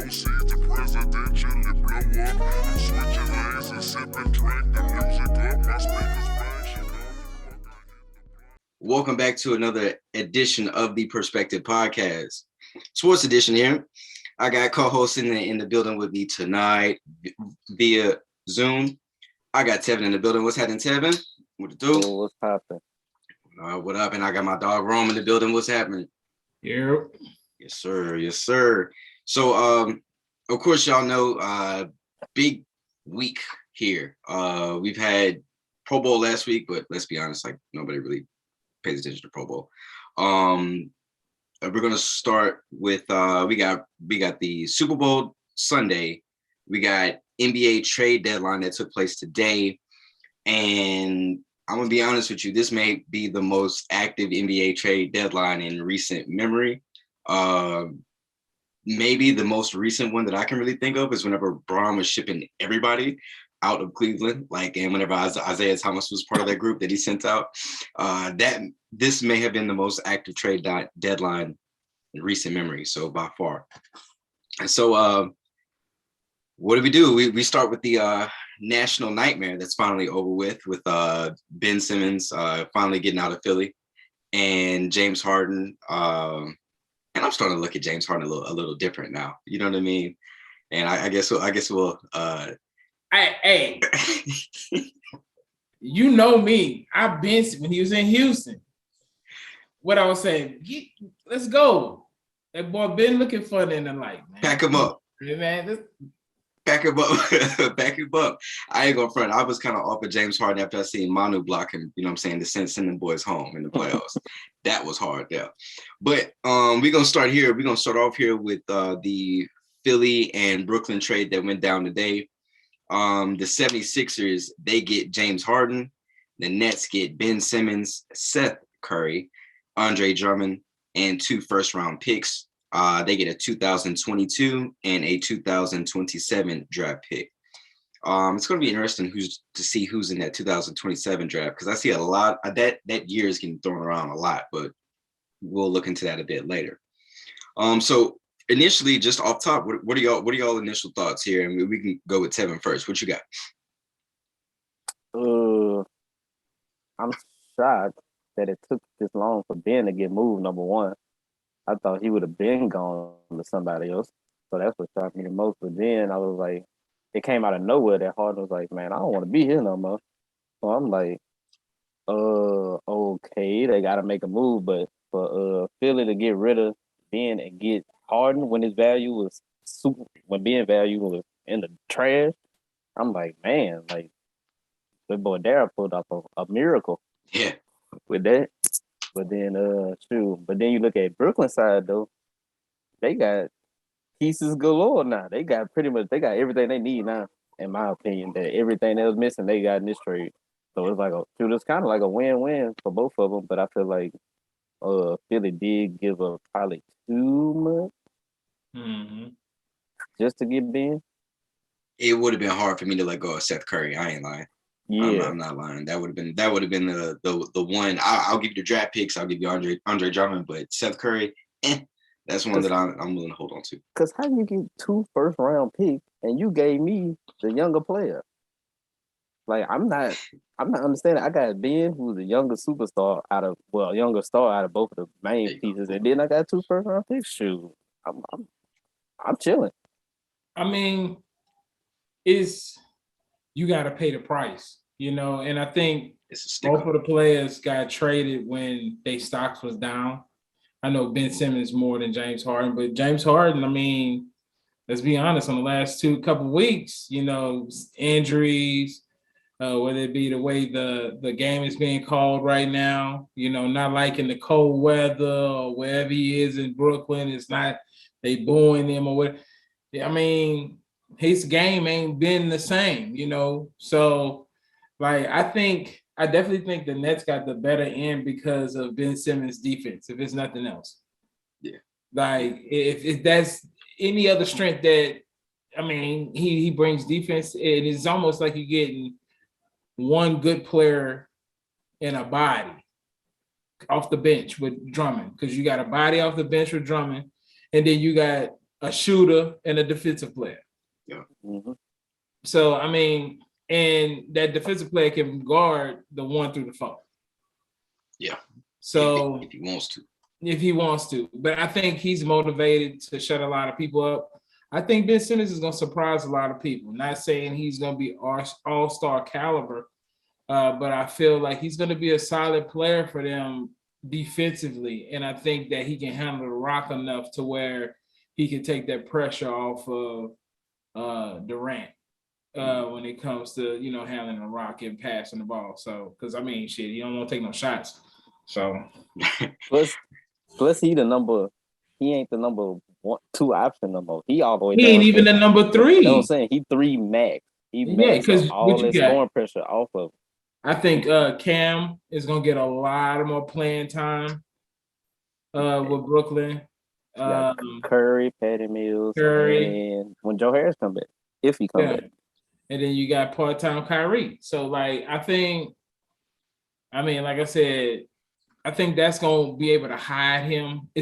proceed to presidentially blow up. I'm switching lanes and sipping drink, the music up, my speakers bang, she knows the fuck I hit the block. Welcome back to another edition of the Perspective Podcast. Sports edition here. I got co-hosts in the building with me tonight via Zoom. I got Tevin in the building. What's happening, Tevin? What to do? What's happening? What up? And I got my dog Rome in the building. What's happening? Yeah. Yes, sir. Yes, sir. So, of course, y'all know, big week here. We've had Pro Bowl last week, but let's be honest, like nobody really pays attention to Pro Bowl. We're gonna start with we got the Super Bowl Sunday. We got NBA trade deadline that took place today, and I'm gonna be honest with you. This may be the most active NBA trade deadline in recent memory. Maybe the most recent one that I can really think of is whenever Braun was shipping everybody out of Cleveland, and whenever Isaiah Thomas was part of that group that he sent out. This may have been the most active trade deadline in recent memory, so by far. And so what do? We start with the national nightmare that's finally over with Ben Simmons finally getting out of Philly and James Harden. And I'm starting to look at James Harden a little different now. You know what I mean? And I guess we'll Hey, you know me. I've been when he was in Houston. What I was saying, let's go. That boy been looking funny in the light, man. Pack him up. Yeah, man. Back him up. Back him up. I ain't gonna front. I was kind of off of James Harden after I seen Manu block him, you know what I'm saying, to send them boys home in the playoffs. That was hard, yeah. But we're gonna start here. We're gonna start off here with the Philly and Brooklyn trade that went down today. The 76ers, they get James Harden. The Nets get Ben Simmons, Seth Curry, Andre Drummond, and 2 first-round picks. They get a 2022 and a 2027 draft pick. It's going to be interesting to see who's in that 2027 draft, because I see a lot of that year is getting thrown around a lot, but we'll look into that a bit later. So initially, just off top, what are y'all initial thoughts here? And we can go with Tevin first. What you got? I'm shocked that it took this long for Ben to get moved, number one. I thought he would have been gone to somebody else. So that's what shocked me the most. But then I was like, it came out of nowhere that Harden was like, man, I don't want to be here no more. So I'm like, okay, they got to make a move. But for Philly to get rid of Ben and get Harden when his value was when Ben value was in the trash, I'm like, man, like, the boy Dara pulled off a miracle. Yeah. With that. But then But then you look at Brooklyn side though, they got pieces galore now. They got everything they need now, in my opinion. That everything that was missing, they got in this trade. So it's like it's kind of like a win-win for both of them. But I feel like Philly did give up probably too much just to get Ben. It would have been hard for me to let go of Seth Curry. I ain't lying. Yeah, I'm not lying. That would have been the one. I'll give you the draft picks. I'll give you Andre Drummond, but Seth Curry, that's one that I'm willing to hold on to. Because how do you get 2 first-round picks and you gave me the younger player? Like, I'm not understanding. I got Ben, who's a younger star out of both of the main pieces, and then I got 2 first-round picks. Shoot, I'm chilling. I mean, you got to pay the price, and I think both of the players got traded when their stocks was down. I know Ben Simmons more than James Harden, but James Harden, I mean, let's be honest, on the last couple weeks, injuries, whether it be the way the game is being called right now, not liking the cold weather or wherever he is in Brooklyn, it's not they booing him or what. I mean, his game ain't been the same, So, I definitely think the Nets got the better end because of Ben Simmons' defense, if it's nothing else. Yeah. If that's any other strength that, he brings defense, it is almost like you're getting one good player in a body off the bench with Drummond, because you got a body off the bench with Drummond, and then you got a shooter, and a defensive player. Yeah. Mm-hmm. So I mean, and that defensive player can guard the 1 through the 4. Yeah. So if he wants to. If he wants to. But I think he's motivated to shut a lot of people up. I think Ben Simmons is going to surprise a lot of people. Not saying he's going to be all-star caliber, but I feel like he's going to be a solid player for them defensively. And I think that he can handle the rock enough to where he can take that pressure off of Durant when it comes to, handling the rock and passing the ball. So, because, I mean, shit, he don't want to take no shots. So. Plus he ain't the number 1, 2 option no more. He all the way He down. ain't even the number 3. You know what I'm saying? He 3 max. He max all that scoring pressure off of him. I think Cam is gonna get a lot of more playing time with Brooklyn. Curry, Patty Mills, and when Joe Harris come back, if he come back. And then you got part-time Kyrie. So like like I said, I think that's going to be able to hide him. I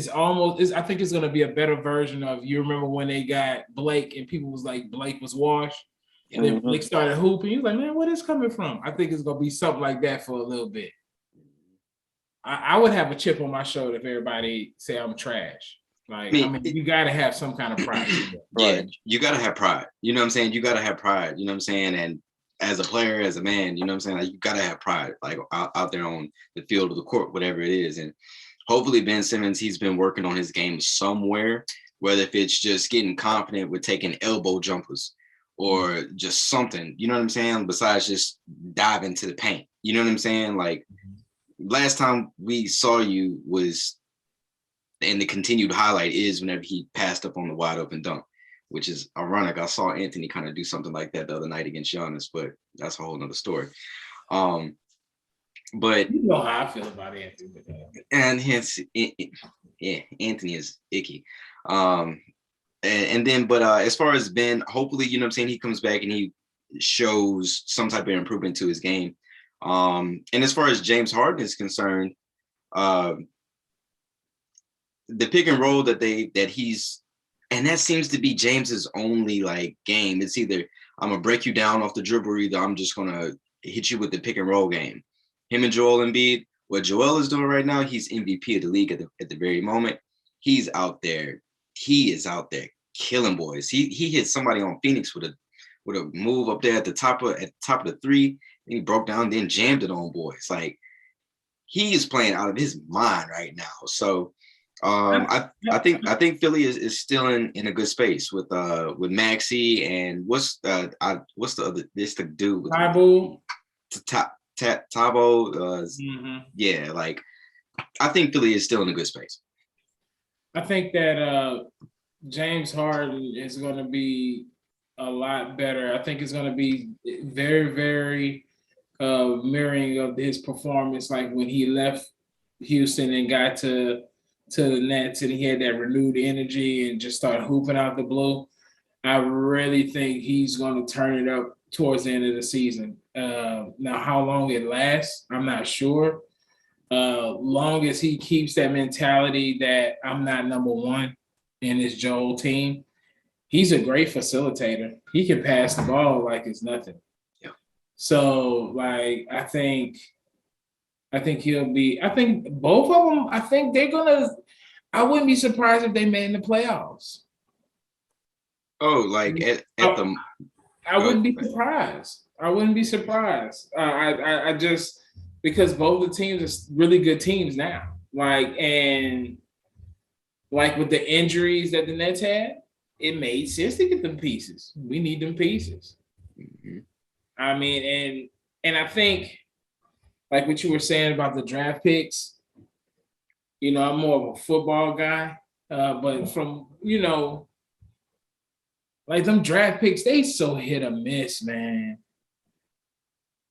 think it's going to be a better version of, you remember when they got Blake and people was like, Blake was washed. And then Blake started hooping. He was like, man, where is this coming from? I think it's going to be something like that for a little bit. I would have a chip on my shoulder if everybody say I'm trash. Like, you got to have some kind of pride. Yeah, you got to have pride. You know what I'm saying? You got to have pride. You know what I'm saying? And as a player, as a man, you know what I'm saying? Like, you got to have pride, like out there on the field of the court, whatever it is. And hopefully Ben Simmons, he's been working on his game somewhere, whether if it's just getting confident with taking elbow jumpers or just something, you know what I'm saying? Besides just diving to the paint, you know what I'm saying? Like, last time we saw you was, and the continued highlight is whenever he passed up on the wide open dunk, which is ironic. I saw Anthony kind of do something like that the other night against Giannis, but that's a whole nother story. But you know how I feel about Anthony. And hence, Anthony is icky. But as far as Ben, hopefully, you know what I'm saying, he comes back and he shows some type of improvement to his game. And as far as James Harden is concerned, the pick and roll that he's, and that seems to be James's only like game. It's either I'm gonna break you down off the dribble, or either I'm just gonna hit you with the pick and roll game. Him and Joel Embiid, what Joel is doing right now, he's MVP of the league at the very moment. He's out there. He is out there killing boys. He hit somebody on Phoenix with a move up there at the top of the three. And he broke down, then jammed it on boys. Like, he is playing out of his mind right now. So. I think Philly is still in a good space with Maxey and what's the other, this the dude with Tabo. Yeah, like, I think Philly is still in a good space. I think that James Harden is going to be a lot better. I think it's going to be very, very mirroring of his performance, like when he left Houston and got to the Nets and he had that renewed energy and just started hooping out the blue. I really think he's going to turn it up towards the end of the season. Now, how long it lasts, I'm not sure. Long as he keeps that mentality that I'm not number one in this Joel team, he's a great facilitator. He can pass the ball like it's nothing. Yeah. So, like, I think both of them, I think they're going to, I wouldn't be surprised if they made in the playoffs. Oh, like at the... I wouldn't be surprised. I just, because both the teams are really good teams now. Like with the injuries that the Nets had, it made sense to get them pieces. We need them pieces. Mm-hmm. I mean, and I think, like what you were saying about the draft picks, I'm more of a football guy, but from, like them draft picks, they so hit or miss, man.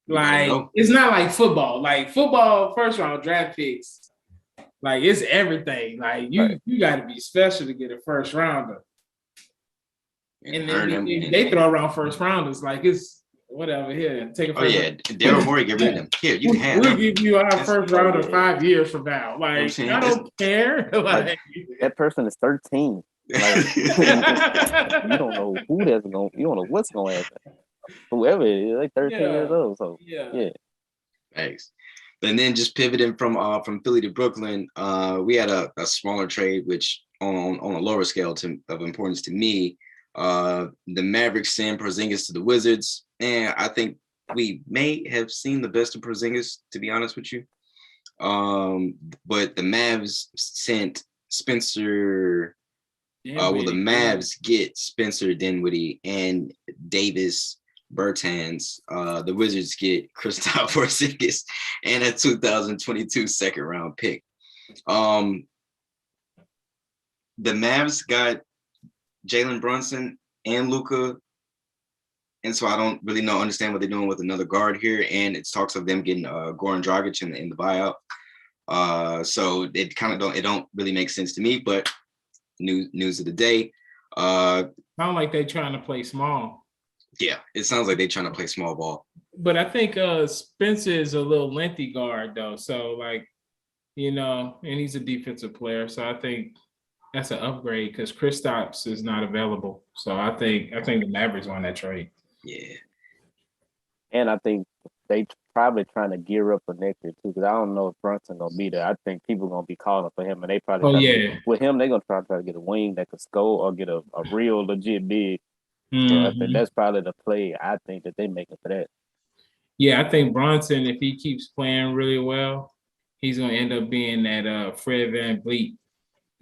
Like, it's not like football. Like football, first round draft picks, like it's everything. Like you got to be special to get a first rounder. And then they throw around first rounders like it's whatever. Here, take a first. Oh yeah, Daryl Morey, get rid of them. Here, you can have. We'll give you our first rounder 5 years from now. Like, I don't care. Like, that person is 13. Like you don't know who that's going. You don't know what's going to happen. Whoever it is, like 13 years old. So yeah. Thanks. And then just pivoting from Philly to Brooklyn, we had a smaller trade, which on a lower scale of importance to me, the Mavericks send Porzingis to the Wizards, and I think we may have seen the best of Porzingis, to be honest with you. But the Mavs sent Spencer. The Mavs get Spencer Dinwiddie and Davis Bertans. The Wizards get Kristaps Porzingis and a 2022 second round pick. The Mavs got Jalen Brunson and Luka, and so I don't really understand what they're doing with another guard here. And it's talks of them getting Goran Dragic in the buyout. So it don't really make sense to me, but news of the day. Sound like they trying to play small. Yeah, it sounds like they're trying to play small ball. But I think Spencer is a little lengthy guard though, so like, and he's a defensive player, so I think that's an upgrade because Kristaps is not available. So I think the Mavericks won that trade. Yeah, and I think they probably trying to gear up for next year too, because I don't know if Brunson gonna be there. I think people gonna be calling for him, and they probably with him they're gonna try to get a wing that could score or get a real legit big. Mm-hmm. So I think that's probably the play I think that they making for that. Yeah, I think Brunson, if he keeps playing really well, he's gonna end up being that Fred VanVleet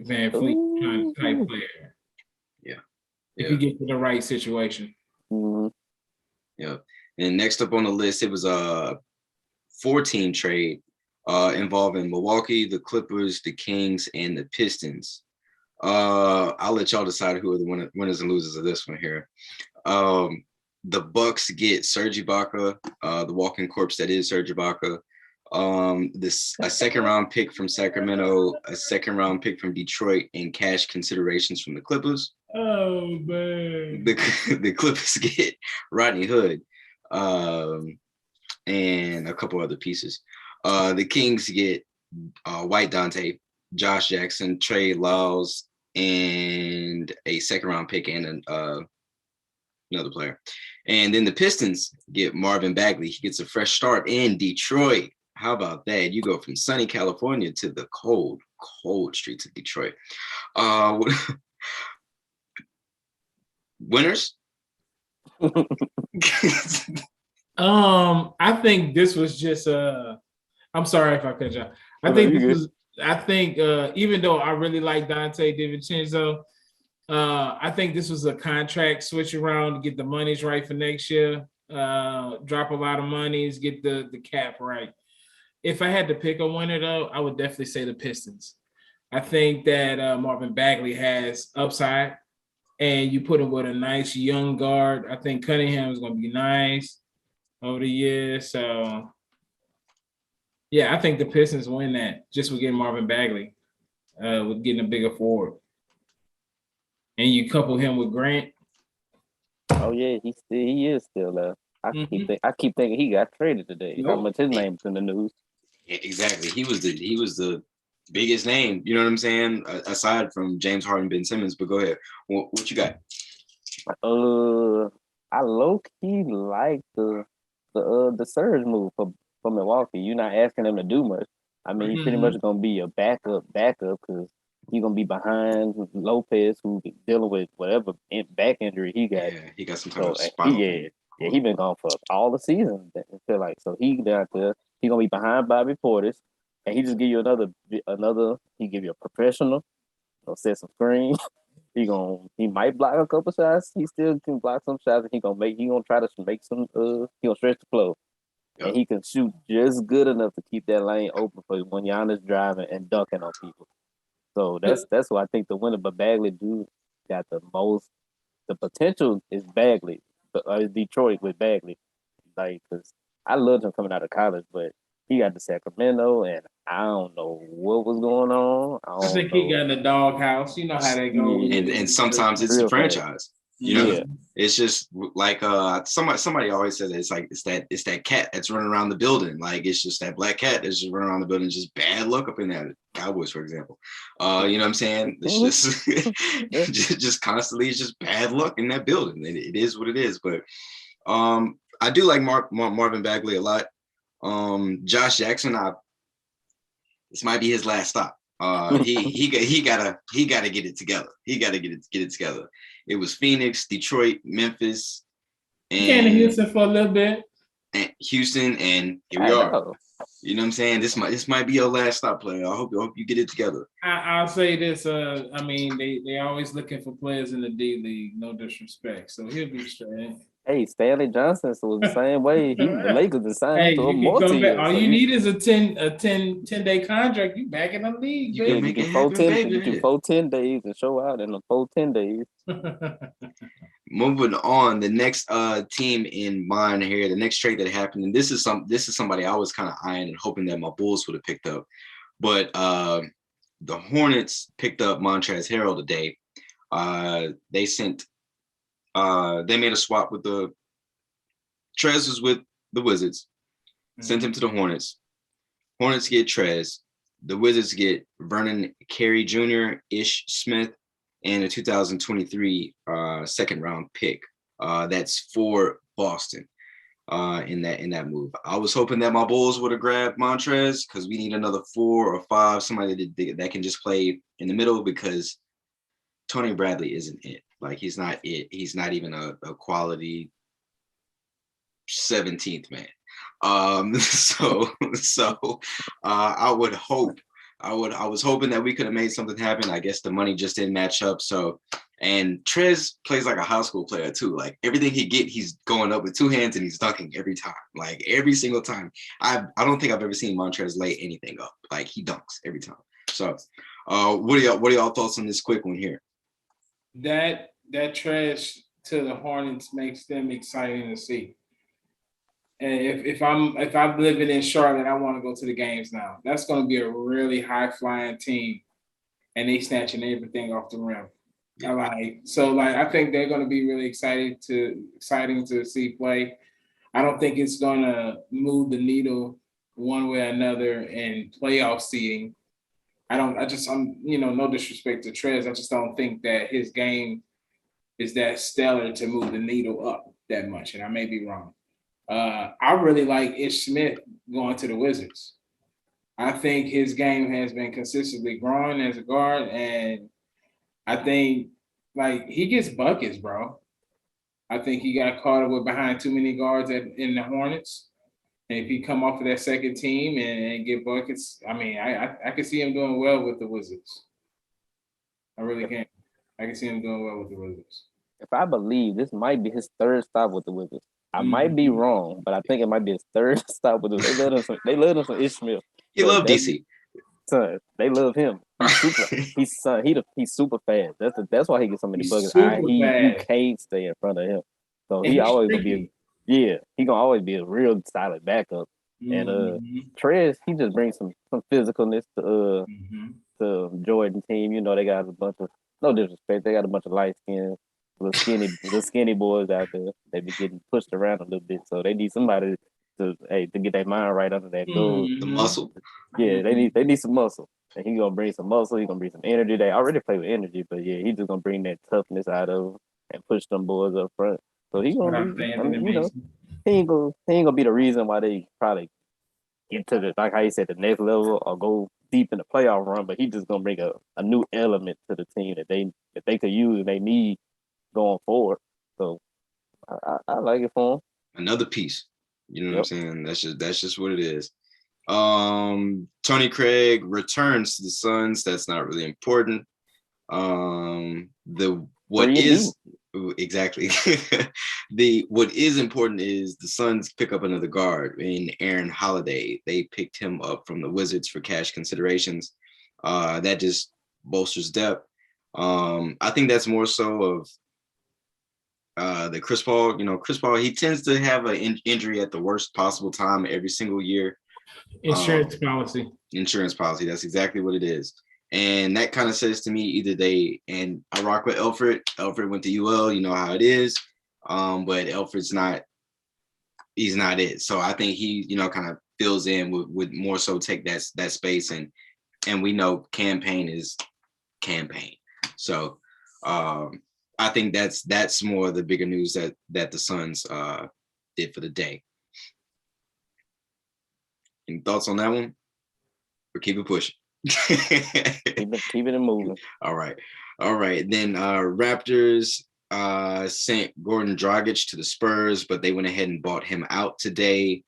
type player. Yeah. If he gets to the right situation. Mm-hmm. Yeah. And next up on the list, it was a 4-team trade involving Milwaukee, the Clippers, the Kings, and the Pistons. I'll let y'all decide who are the winners and losers of this one here. The Bucks get Serge Ibaka, the walking corpse that is Serge Ibaka. A second round pick from Sacramento, a second round pick from Detroit, and cash considerations from the Clippers. Oh man! The Clippers get Rodney Hood, and a couple other pieces. The Kings get White Dante, Josh Jackson, Trey Lyles, and a second round pick and another player. And then the Pistons get Marvin Bagley. He gets a fresh start in Detroit. How about that? You go from sunny California to the cold streets of Detroit. Winners? I think this was just I'm sorry if I cut you off. I think even though I really like Dante DiVincenzo, I think this was a contract switch around to get the monies right for next year. Drop a lot of monies, get the cap right. If I had to pick a winner, though, I would definitely say the Pistons. I think that Marvin Bagley has upside, and you put him with a nice young guard. I think Cunningham is going to be nice over the years. So, yeah, I think the Pistons win that just with getting Marvin Bagley, with getting a bigger forward. And you couple him with Grant. Oh, yeah, he is still there. I keep thinking he got traded today. How much his name's in the news? Yeah, exactly. He was the biggest name. You know what I'm saying? Aside from James Harden, Ben Simmons. But go ahead. What you got? I low key like the Serge move for Milwaukee. You're not asking him to do much. I mean, he's pretty much gonna be your backup because he's gonna be behind Lopez, who's dealing with whatever back injury he got. Yeah, he got some kind of spinal. Yeah, he been gone for all the season. I feel like so he out there. He gonna be behind Bobby Portis, and he just give you another. He give you a professional. Gonna set some screens. He might block a couple shots. He still can block some shots, and he gonna try to make some. He gonna stretch the flow, and he can shoot just good enough to keep that lane open for when Giannis driving and dunking on people. So that's why I think the winner. But Bagley got the most. The potential is Bagley, but Detroit with Bagley, like because I loved him coming out of college, but he got to Sacramento, and I don't know what was going on. I think he got in the doghouse. You know how they go. And sometimes it's the franchise. You know, It's just like somebody always says that it's that cat that's running around the building. Like it's just that black cat that's just running around the building, just bad luck up in that Cowboys, for example. You know what I'm saying? It's just just constantly, it's just bad luck in that building. And it is what it is. But I do like Marvin Bagley a lot. Josh Jackson, this might be his last stop. He gotta get it together. He gotta get it together. It was Phoenix, Detroit, Memphis, and came to Houston for a little bit. And Houston, and here we are. You know what I'm saying? This might be your last stop, player. I hope you get it together. I'll say this. I mean, they always looking for players in the D League. No disrespect, so he'll be straight. Hey, Stanley Johnson was the same way. The Lakers decided to a multi-year. All you need is a 10-day contract. You back in the league, baby. You can 10 days and show out in the 10 days. Moving on, the next team in mind here, the next trade that happened, and this is somebody I was kind of eyeing and hoping that my Bulls would have picked up, but the Hornets picked up Montrezl Harrell today. They made a swap with the Trez was with the Wizards, sent him to the Hornets. Hornets get Trez. The Wizards get Vernon Carey Jr., Ish Smith, and a 2023 second round pick. That's for Boston in that move. I was hoping that my Bulls would have grabbed Montrez because we need another 4 or 5, somebody that can just play in the middle, because Tony Bradley isn't it. Like he's not it. He's not even a quality 17th man. So I was hoping that we could have made something happen. I guess the money just didn't match up. So, and Trez plays like a high school player too. Like everything he get, he's going up with 2 hands and he's dunking every time. Like every single time. I don't think I've ever seen Montrez lay anything up. Like he dunks every time. So, what are y'all thoughts on this quick one here? That trash to the Hornets makes them exciting to see. And if I'm living in Charlotte, I want to go to the games now. That's going to be a really high flying team, and they snatching everything off the rim. I think they're going to be really exciting to see play. I don't think it's going to move the needle one way or another in playoff seeding. I'm no disrespect to Trez. I just don't think that his game is that stellar to move the needle up that much. And I may be wrong. I really like Ish Smith going to the Wizards. I think his game has been consistently growing as a guard. And I think he gets buckets, bro. I think he got caught up with behind too many guards in the Hornets. And if he come off of that second team and get buckets, I mean, I can see him doing well with the Wizards. I really can. I can see him doing well with the Wizards. If I believe, this might be his 3rd stop with the Wizards. I might be wrong, but I think it might be his 3rd stop with the Wizards. They love him some Ishmael. He love DC. Son, they love him. He's super fast. That's why he gets so many buckets. You can't stay in front of him. So he always gonna be he gonna always be a real solid backup. And Trez, he just brings some physicalness to Jordan team. You know, they got a bunch of, no disrespect, they got a bunch of light skinned, little skinny boys out there. They be getting pushed around a little bit. So they need somebody to get their mind right under that goal. The muscle. Yeah, they need some muscle. And he's gonna bring some muscle, he's gonna bring some energy. They already play with energy, but yeah, he's just gonna bring that toughness out of them and push them boys up front. So he's gonna be, he ain't gonna be the reason why they probably get to the, like how you said, the next level or go deep in the playoff run, but he's just gonna bring a new element to the team that they could use and they need going forward. So I like it for him. Another piece. You know what I'm saying? That's just what it is. Tony Craig returns to the Suns. That's not really important. Exactly. What is important is the Suns pick up another guard in Aaron Holiday. They picked him up from the Wizards for cash considerations. That just bolsters depth. I think that's more so of the Chris Paul. You know, Chris Paul, he tends to have an injury at the worst possible time every single year. Insurance policy. That's exactly what it is. And that kind of says to me, either I rock with Alfred. Alfred went to UL, you know how it is. but Elfrid's not. He's not it. So I think he, kind of fills in with more so take that space, and we know campaign is campaign. So I think that's more of the bigger news that the Suns did for the day. Any thoughts on that one? Or keep it pushing. keep it moving. All right. Then Raptors sent Gordon Dragic to the Spurs, but they went ahead and bought him out today.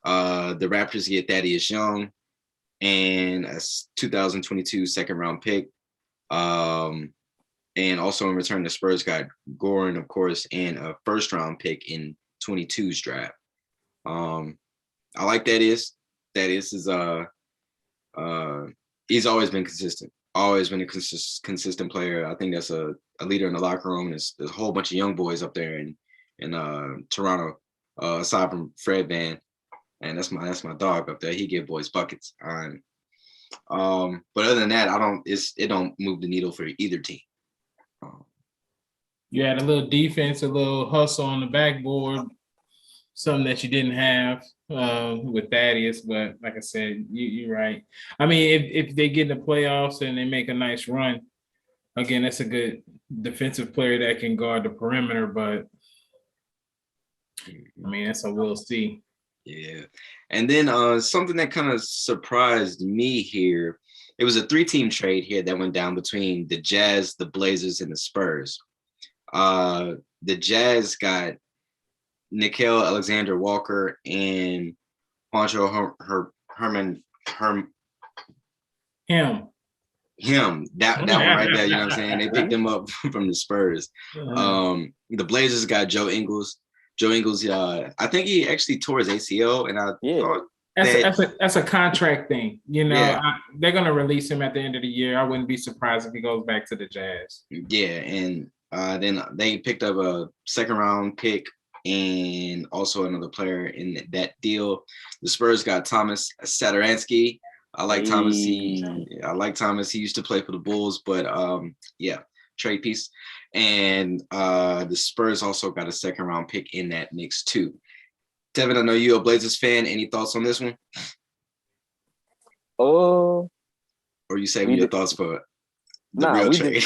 The Raptors get Thaddeus Young and a 2022 second round pick. And also in return, the Spurs got Goran, of course, and a first round pick in 22's draft. I like Thaddeus. Thaddeus is he's always been consistent. Always been a consistent player. I think that's a leader in the locker room. There's a whole bunch of young boys up there in Toronto, aside from Fred Van, and that's my dog up there. He give boys buckets. But other than that, it don't move the needle for either team. You had a little defense, a little hustle on the backboard, something that you didn't have with Thaddeus. But like I said, you're right. I mean, if they get in the playoffs and they make a nice run, again, that's a good defensive player that can guard the perimeter. But I mean, that's a we'll see. Yeah. And then something that kind of surprised me here, it was a 3-team trade here that went down between the Jazz, the Blazers, and the Spurs. The Jazz got Nickeil Alexander-Walker and Juancho Herman. Him. That one right there, you know what I'm saying? They picked him up from the Spurs. The Blazers got Joe Ingles. I think he actually tore his ACL, and thought that's a contract thing. They're gonna release him at the end of the year. I wouldn't be surprised if he goes back to the Jazz. Yeah, and then they picked up a second round pick and also another player in that deal. The Spurs got Thomas Satoransky. I like Thomas. He used to play for the Bulls, but trade piece. And the Spurs also got a second round pick in that mix too. Tevin, I know you're a Blazers fan. Any thoughts on this one? Or you saving your thoughts for the real trade?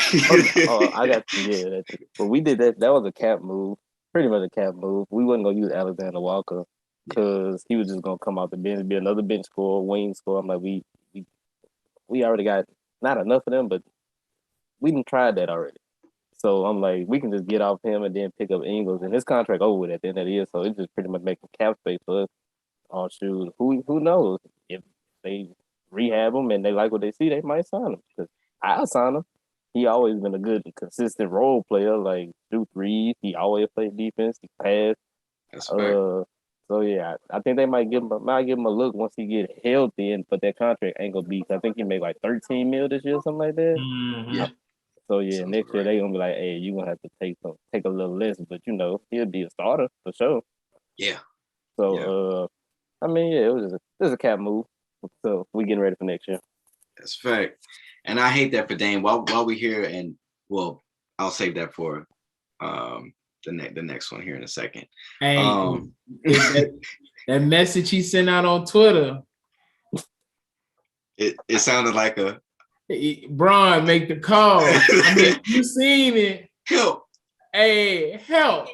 I got that's it. But we did that. That was a cap move. Pretty much a cap move. We wasn't gonna use Alexander Walker because he was just gonna come out the bench, be another bench scorer, wing scorer. I'm like, we already got not enough of them, but we didn't try that already. So I'm like, we can just get off him and then pick up Ingles, and his contract over with at the end of the year. So it just pretty much makes a cap space for us. On shoes, who knows if they rehab him and they like what they see, they might sign him. Because I'll sign him. He always been a good, consistent role player. Like shoot threes, he always played defense. He passed. That's fair. So yeah, I think they might give him a look once he get healthy, but that contract ain't gonna be. I think he made like $13 million this year, something like that. Mm-hmm. Yeah. So yeah, Sounds next year they gonna be like, hey, you gonna have to take a little less, but he'll be a starter for sure. Yeah. So I mean, yeah, it was just a cap move. So we getting ready for next year. That's a fact. And I hate that for Dame. While we're here, and well, I'll save that for the next one here in a second. Hey, that message he sent out on Twitter. It sounded like a Brian, make the call. I mean, you seen it. Help. Hey, help.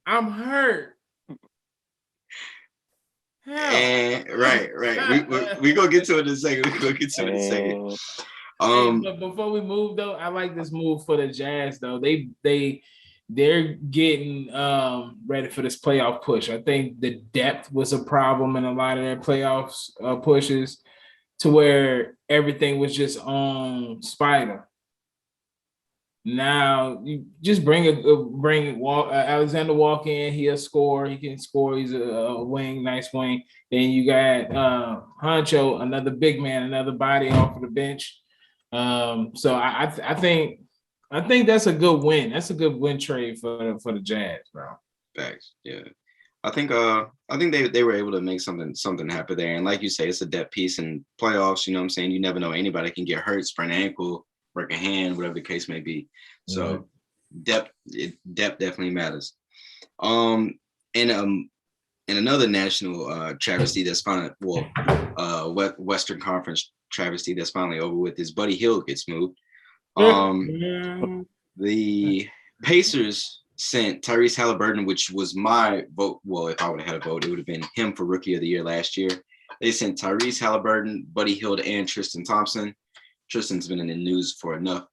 I'm hurt. Help. And right. We gonna get to it in a second. But before we move though, I like this move for the Jazz though. They're getting ready for this playoff push. I think the depth was a problem in a lot of their playoffs pushes, to where everything was just on Spider. Now you just bring Alexander Walker in. He'll score. He can score. He's a wing, nice wing. Then you got Honcho, another big man, another body off of the bench. So I think that's a good win. That's a good win trade for the Jazz, bro. Thanks. Yeah. I think they were able to make something happen there. And like you say, it's a depth piece in playoffs. You know what I'm saying? You never know. Anybody can get hurt, sprain an ankle, break a hand, whatever the case may be. So Depth definitely matters. And another national travesty that's finally Western Conference travesty that's finally over with is Buddy Hield gets moved. The Pacers sent Tyrese Halliburton, which was my vote. Well, if I would have had a vote, it would have been him for Rookie of the Year last year. They sent Tyrese Halliburton, Buddy Hield, and Tristan Thompson. Tristan's been in the news for enough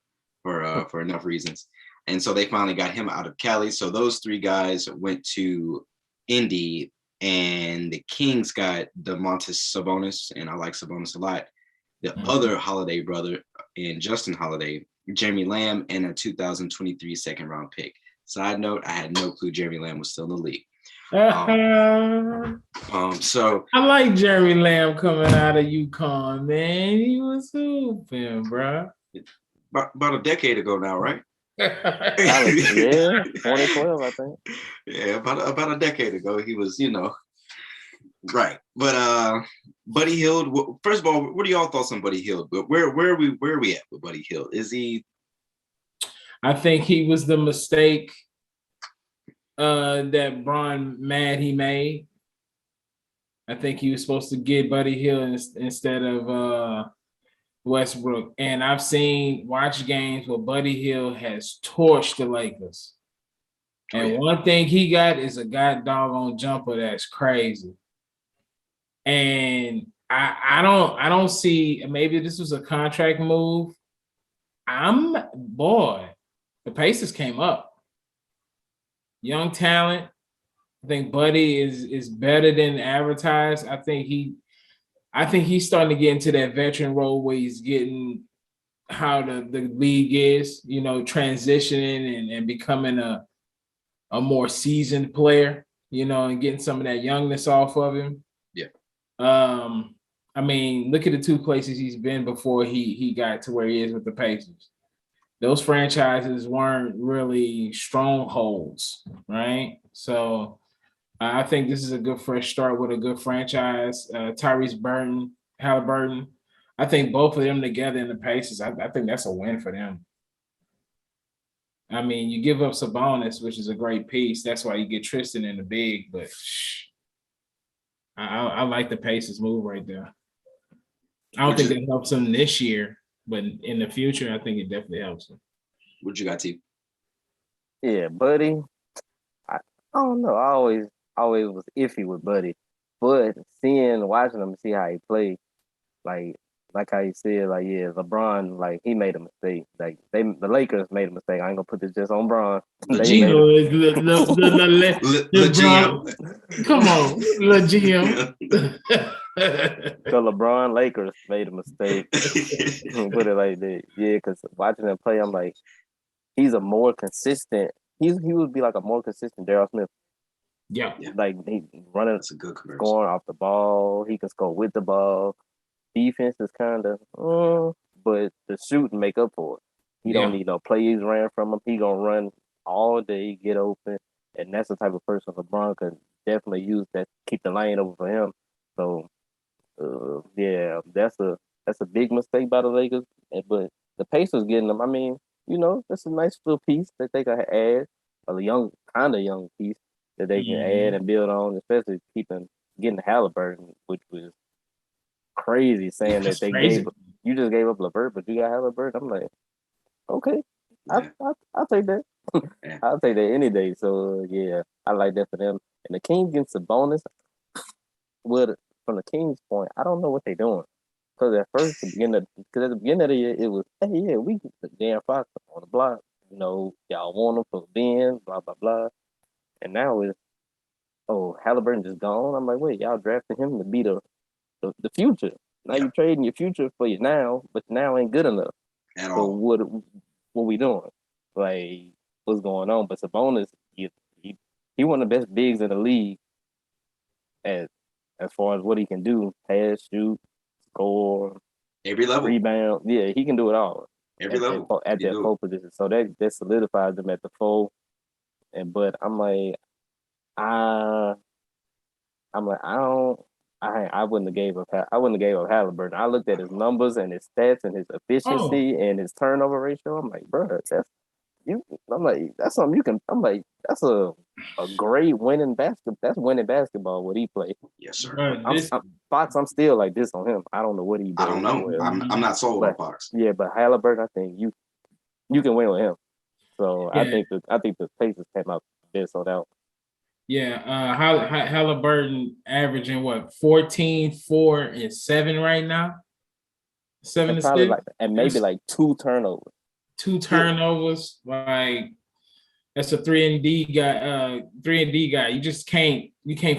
reasons, and so they finally got him out of Cali. So those three guys went to Indy, and the Kings got Domantas Sabonis, and I like Sabonis a lot. The other Holiday brother and Justin Holiday, Jeremy Lamb, and a 2023 second round pick. Side note, I had no clue Jeremy Lamb was still in the league. So I like Jeremy Lamb coming out of UConn, man. He was hooping, bro. About a decade ago now, right? Yeah, 2012, I think. Yeah, about a decade ago, he was, right. But Buddy Hield. First of all, what are y'all thoughts on Buddy Hield? But where are we at with Buddy Hield? Is he? I think he was the mistake that Brian made. I think he was supposed to get Buddy Hield instead of Westbrook. And I've watched games where Buddy Hield has torched the Lakers. And one thing he got is a doggone jumper that's crazy. And I don't see, maybe this was a contract move. The Pacers came up. Young talent. I think Buddy is better than advertised. I think he's starting to get into that veteran role where he's getting how the league is, transitioning and becoming a more seasoned player, and getting some of that youngness off of him. Yeah. I mean, look at the two places he's been before he got to where he is with the Pacers. Those franchises weren't really strongholds, right? So I think this is a good fresh start with a good franchise. Tyrese Halliburton. I think both of them together in the Pacers, I think that's a win for them. I mean, you give up Sabonis, which is a great piece. That's why you get Tristan in the big, but I like the Pacers move right there. I don't think that helps them this year, but in the future, I think it definitely helps them. What you got, T? Yeah, Buddy. I don't know. I always was iffy with Buddy, but watching him, see how he played, like how you said, LeBron, he made a mistake. The Lakers made a mistake. I ain't gonna put this just on Bron. The GM. Come on, the GM. So LeBron Lakers made a mistake. Put it like that. Yeah, because watching him play, I'm like, he's a more consistent. He would be like a more consistent Darryl Smith. Yeah. Like he running, that's a good comparison. Scoring off the ball. He can score with the ball. Defense is kind of, but the shooting make up for it. He don't need no plays ran from him. He gonna run all day, get open, and that's the type of person LeBron could definitely use that keep the lane open for him. So, that's a big mistake by the Lakers. But the Pacers getting them. I mean, that's a nice little piece that they could add, a kind of young piece that they can add and build on, especially getting Halliburton, which was crazy saying that you just gave up LeVert, but you got Halliburton. I'm like, okay, I'll take that. I'll take that any day. So I like that for them. And the Kings gets a bonus. Well, from the Kings' point, I don't know what they're doing. Because at the beginning of the year, it was, hey, yeah, we get the damn Fox on the block. Y'all want him for Ben, blah, blah, blah. And now it's, Halliburton just gone. I'm like, wait, y'all drafted him to be the future. Now you're trading your future for you now, but now ain't good enough. At all. So what we doing? What's going on? But Sabonis, he one of the best bigs in the league as far as what he can do. Pass, shoot, score. Every level. Rebound. Yeah, he can do it all. Every level. At that four position. So that solidifies them at the four. But I'm like, I wouldn't have gave up Halliburton. I looked at his numbers and his stats and his efficiency and his turnover ratio. I'm like, bro, I'm like, that's something you can. I'm like, that's a great winning basketball. That's winning basketball. What he played. Yes, sir. Fox. I'm still like this on him. I don't know what he does. I don't know. Well. I'm not sold on Fox. Yeah, but Halliburton, I think you can win with him. So yeah. I think the Pacers came out best on that one. Yeah, Halliburton averaging what 14, 4, and 7 right now. 7 to 6, and maybe like 2 turnovers. 2 turnovers, like that's a 3-and-D guy. 3-and-D guy. You just can't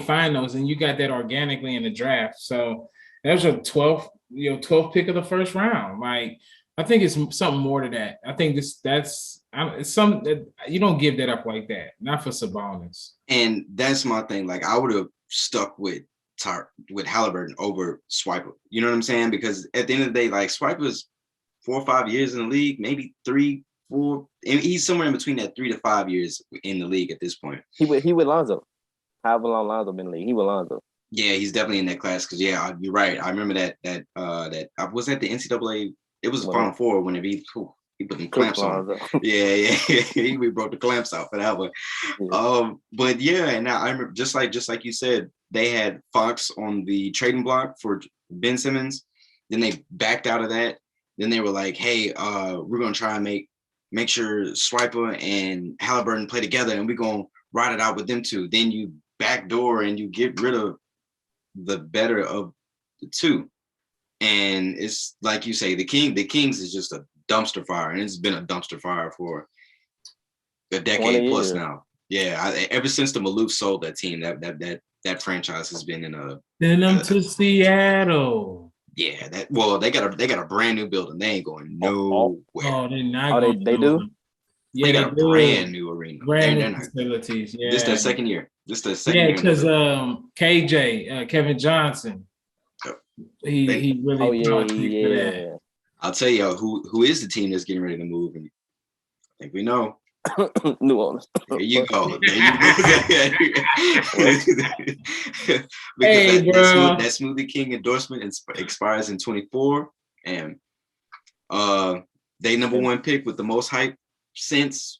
find those, and you got that organically in the draft. So that was a 12th pick of the first round. Like I think it's something more to that. I think it's some that you don't give that up like that. Not for Sabonis. And that's my thing. Like I would have stuck with Halliburton over Swiper. You know what I'm saying? Because at the end of the day, like Swiper's 4 or 5 years in the league, maybe 3, 4, and he's somewhere in between that 3 to 5 years in the league at this point. He with Lonzo. However long Lonzo been in the league, he with Lonzo. Yeah, he's definitely in that class. Because you're right. I remember that I was at the NCAA. It was the Final Four when he put them clamps on. Yeah. We broke the clamps out for that one. Yeah. But yeah, and now I remember just like you said, they had Fox on the trading block for Ben Simmons. Then they backed out of that. Then they were like, hey, we're gonna try and make sure Swiper and Halliburton play together, and we're gonna ride it out with them two. Then you backdoor and you get rid of the better of the two. And it's like you say, the Kings is just a dumpster fire, and it's been a dumpster fire for a decade plus now. Yeah, ever since the Maloof sold that team, that franchise has been in a. Send them to Seattle. Yeah, they got a brand new building. They ain't going nowhere. Oh, they're not. Oh, they do. Yeah, they got a brand new arena. Brand new facilities. Yeah, this their second year. Yeah, because KJ Kevin Johnson. He really for that. I'll tell you who is the team that's getting ready to move, and I think we know. New Orleans. There you go. Because that Smoothie King endorsement expires in 2024, and they number 1 pick with the most hype since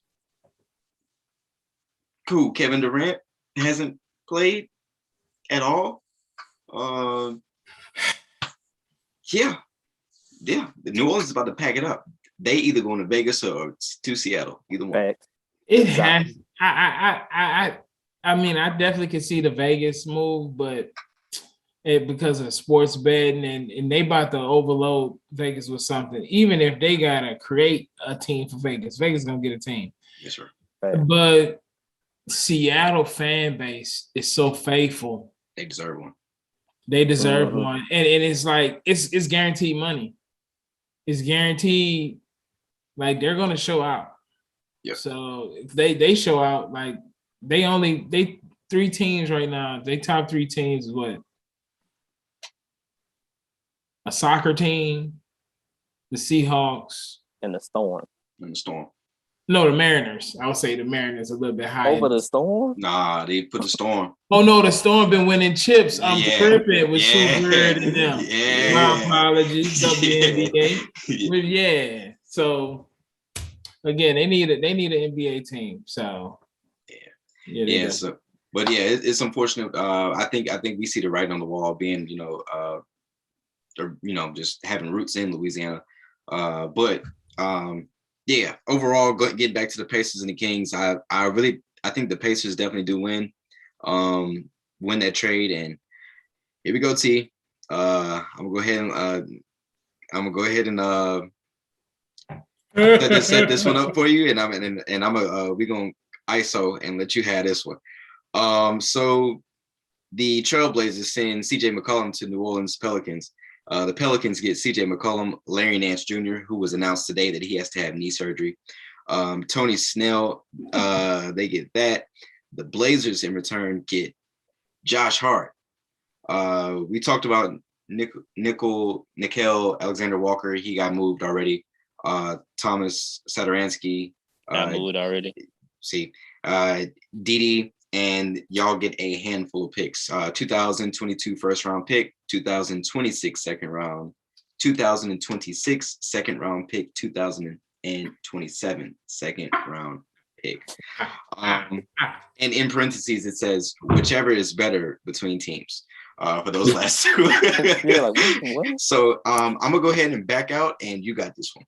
Kevin Durant hasn't played at all. Yeah. The New Orleans is about to pack it up. They either going to Vegas or to Seattle. Either one. It has. I mean, I definitely can see the Vegas move, but because of sports betting and they about to overload Vegas with something. Even if they gotta create a team for Vegas, Vegas is gonna get a team. Yes, sir. But Seattle fan base is so faithful. They deserve one. They deserve one, and it's like it's guaranteed money. It's guaranteed, like they're gonna show out. Yeah. So if they show out, like they 3 teams right now. They top 3 teams is what? A soccer team, the Seahawks, and the Storm. No, the Mariners. I would say the Mariners a little bit higher. Over the Storm? Nah, they put the Storm. Oh no, the Storm been winning chips. I'm tripping with Super and them. Yeah. My apologies, WNBA. But yeah. So again, they need an NBA team. So yeah. So, but yeah, it's unfortunate. I think we see the writing on the wall, being just having roots in Louisiana. But yeah, overall, getting back to the Pacers and the Kings, I think the Pacers definitely do win that trade. And here we go, T. I'm gonna go ahead and set this one up for you, and we gonna ISO and let you have this one. So the Trailblazers send CJ McCollum to New Orleans Pelicans. The Pelicans get CJ McCollum, Larry Nance Jr., who was announced today that he has to have knee surgery. Tony Snell, they get that. The Blazers in return get Josh Hart. We talked about Nickel Alexander Walker. He got moved already. Thomas Satoransky got moved already. Didi, and y'all get a handful of picks. 2022 first round pick, 2026 second round, 2026 second round pick, 2028 2027 second round pick. And in parentheses, it says whichever is better between teams for those last two. Yeah, like, what? So I'm gonna go ahead and back out, and you got this one.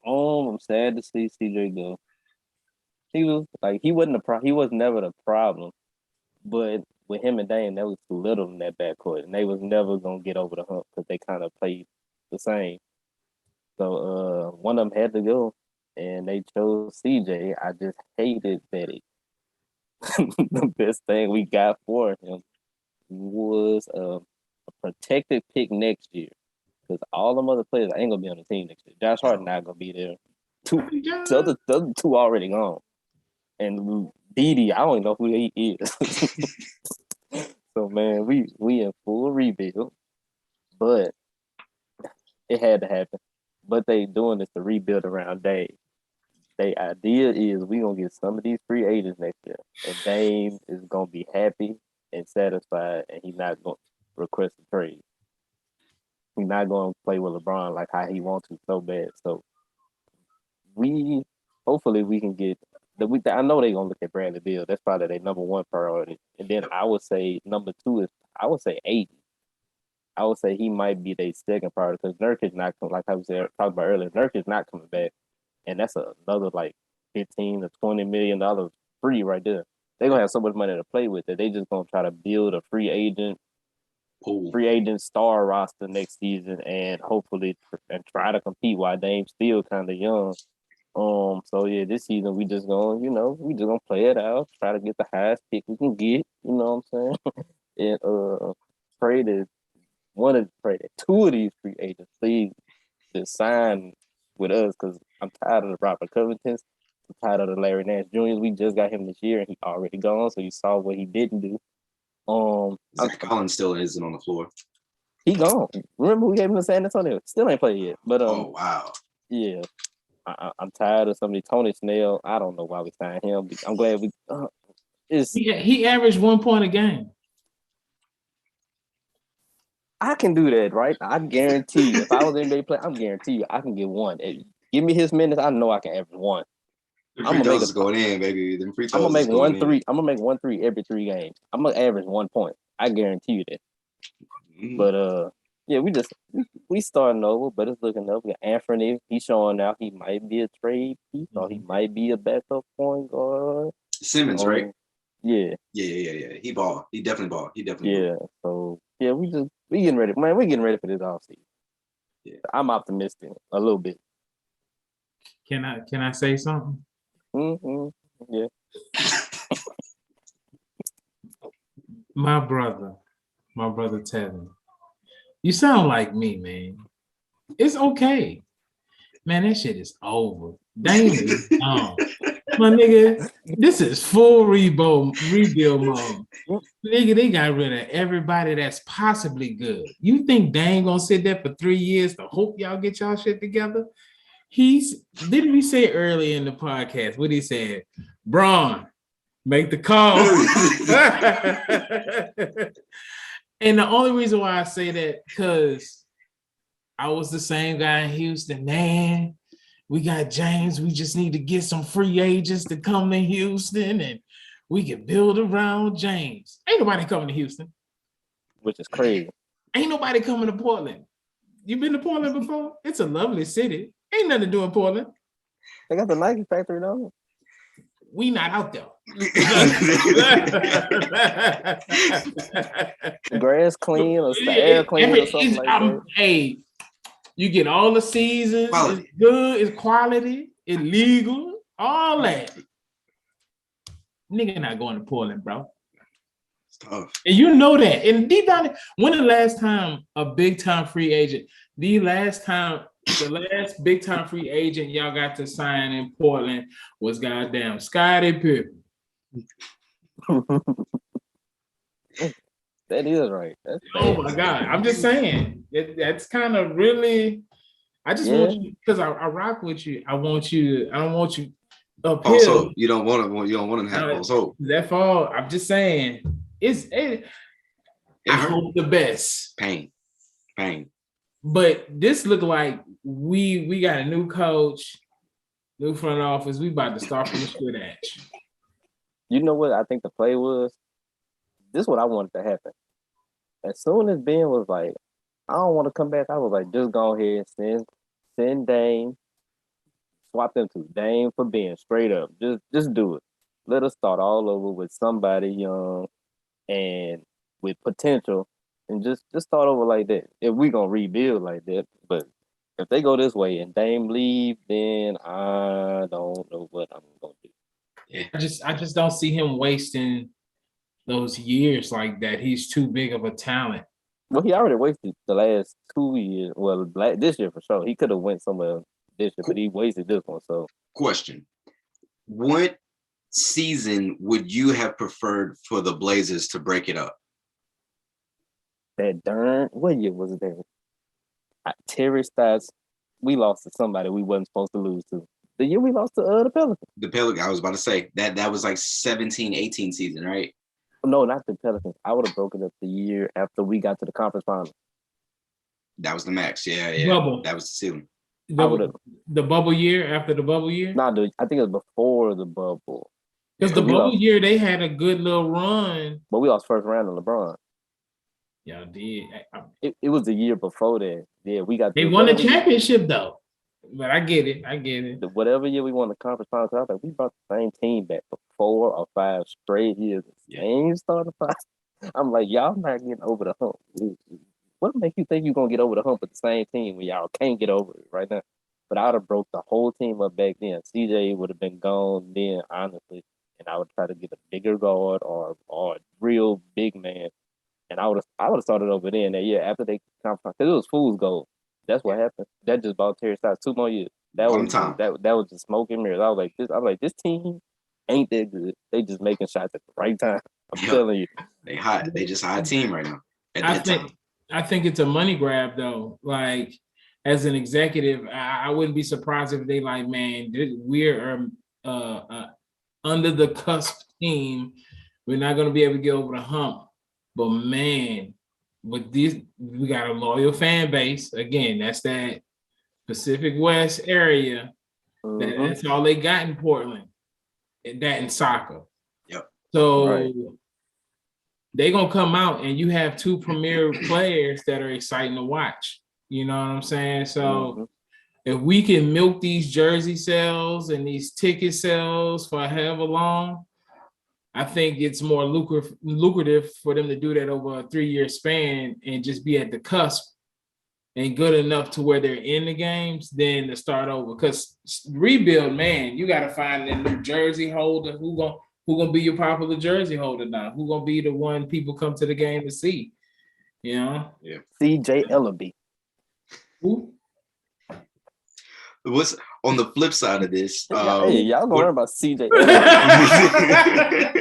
I'm sad to see CJ go. He was like he wasn't he was never the problem, but with him and Dame, that was too little in that backcourt, and they was never gonna get over the hump because they kind of played the same. So one of them had to go, and they chose CJ. I just hated Betty. The best thing we got for him was a protected pick next year, because all them other players ain't gonna be on the team next year. Josh Hart not gonna be there. The other two already gone, and Didi, I don't even know who he is. So man, we in full rebuild, but it had to happen. But they doing this to rebuild around Dame. The idea is we gonna get some of these free agents next year, and Dame is gonna be happy and satisfied, and he's not gonna request a trade. He's not gonna play with LeBron like how he wants to so bad. So hopefully we can get. I know they're gonna look at Bradley Beal. That's probably their number one priority. And then I would say number two is AD. I would say he might be their second priority because Nurkic not coming. Like I was talking about earlier, Nurkic not coming back, and that's another like $15 to $20 million free right there. They're gonna have so much money to play with that they just gonna try to build a free agent star roster next season and hopefully try to compete while Dame's still kind of young. So yeah, this season we just gonna play it out, try to get the highest pick we can get, you know what I'm saying? And pray that two of these free agents please just sign with us, because I'm tired of the Robert Covingtons, I'm tired of the Larry Nance Jr. We just got him this year and he already gone, so you saw what he didn't do. Zach Collins still isn't on the floor. He gone. Remember we gave him to San Antonio? Still ain't played yet. But oh wow. Yeah. I'm tired of somebody. Tony Snell. I don't know why we signed him. I'm glad we. He averaged 1 point a game. I can do that, right? I guarantee you. If I was an NBA player, I'm guarantee you I can get one. Give me his minutes. I know I can average one. I'm gonna make going in, baby. Them free throws. I'm gonna make 1 3. I'm gonna make 1 3 every 3 games. I'm gonna average 1 point. I guarantee you that. Mm-hmm. But yeah, we starting over, but it's looking up. We got Anthony. He's showing out. He might be a trade piece, or he might be a backup point guard. Simmons, right? Yeah. He ball. He definitely ball. Ball. So yeah, we getting ready, man. We getting ready for this offseason. Yeah, I'm optimistic a little bit. Can I say something? Mm-hmm. Yeah. My brother Tevin. You sound like me, man. It's okay. Man, that shit is over. Dame is gone. My nigga, this is full rebuild mode. Nigga, they got rid of everybody that's possibly good. You think Dame gonna sit there for 3 years to hope y'all get y'all shit together? Didn't we say earlier in the podcast what he said? Braun, make the call. And the only reason why I say that, because I was the same guy in Houston. Man, we got James. We just need to get some free agents to come to Houston and we can build around James. Ain't nobody coming to Houston. Which is crazy. Ain't nobody coming to Portland. You been to Portland before? It's a lovely city. Ain't nothing to do in Portland. They got the Nike factory, though. We not out there. Grass clean or the air clean or something like that. Hey, you get all the seasons. Quality. It's good. It's quality. It's legal. All that. Nigga not going to Portland, bro. It's tough. And you know that. And deep down, when the last time a big time free agent, the last big time free agent y'all got to sign in Portland was goddamn Scottie Pippen. That is right. Oh my God. I'm just saying. That's kind of really, I just want you, because I rock with you. I don't want you uphill. Also, you don't want to have false hope. That's all. I'm just saying. I hope the best. Pain. But this look like we got a new coach, new front office. We about to start from scratch. You know what I think the play was? This is what I wanted to happen. As soon as Ben was like, I don't want to come back, I was like, just go ahead, send Dame, swap them to Dame for Ben, straight up. Just do it. Let us start all over with somebody young and with potential, and just start over like that. If we gonna rebuild like that, but if they go this way and Dame leave, then I don't know what I'm gonna do. Yeah. I just don't see him wasting those years like that. He's too big of a talent. Well, he already wasted the last 2 years. Well, this year for sure. He could have went somewhere this year, but he wasted this one. So, question: what season would you have preferred for the Blazers to break it up? that darn, what year was it there? Terry Stotts, we lost to somebody we wasn't supposed to lose to. The year we lost to the Pelicans. The Pelicans, I was about to say, that was like 17-18 season, right? No, not the Pelicans. I would have broken up the year after we got to the conference final. That was the max. Yeah. Bubble. That was the ceiling. The bubble year after the bubble year? Nah, dude, I think it was before the bubble. Because the bubble year, they had a good little run. But we lost first round to LeBron. Y'all did. It was the year before that. Yeah, we got. They won the championship though. But I get it. Whatever year we won the conference finals, I was like, we brought the same team back for 4 or 5 straight years. Same starting five. I'm like, y'all not getting over the hump. What makes you think you're gonna get over the hump with the same team when y'all can't get over it right now? But I would have broke the whole team up back then. CJ would have been gone then, honestly, and I would try to get a bigger guard or a real big man. And I would have started over then that year after they conference because it was fool's gold. That's what happened. That just bought Terry Stotts 2 more years. That was just smoke and mirrors. I was like, this team ain't that good. They just making shots at the right time. I'm telling you. They hot. They just a hot team right now. I think it's a money grab though. Like as an executive, I wouldn't be surprised if they like, man, we're under the cusp team. We're not going to be able to get over the hump. But man, with this, we got a loyal fan base. Again, that's that Pacific West area. Mm-hmm. That's all they got in Portland. That in soccer. Yep. So they're going to come out and you have 2 premier players that are exciting to watch. You know what I'm saying? So if we can milk these jersey sales and these ticket sales for however long, I think it's more lucrative for them to do that over a 3-year span and just be at the cusp and good enough to where they're in the games than to start over. Because rebuild, man, you got to find a new jersey holder. Who gonna be your popular jersey holder now? Who gonna be the one people come to the game to see? You know? Yeah. CJ Ellaby. Who? What's on the flip side of this? Hey, y'all gonna learn about CJ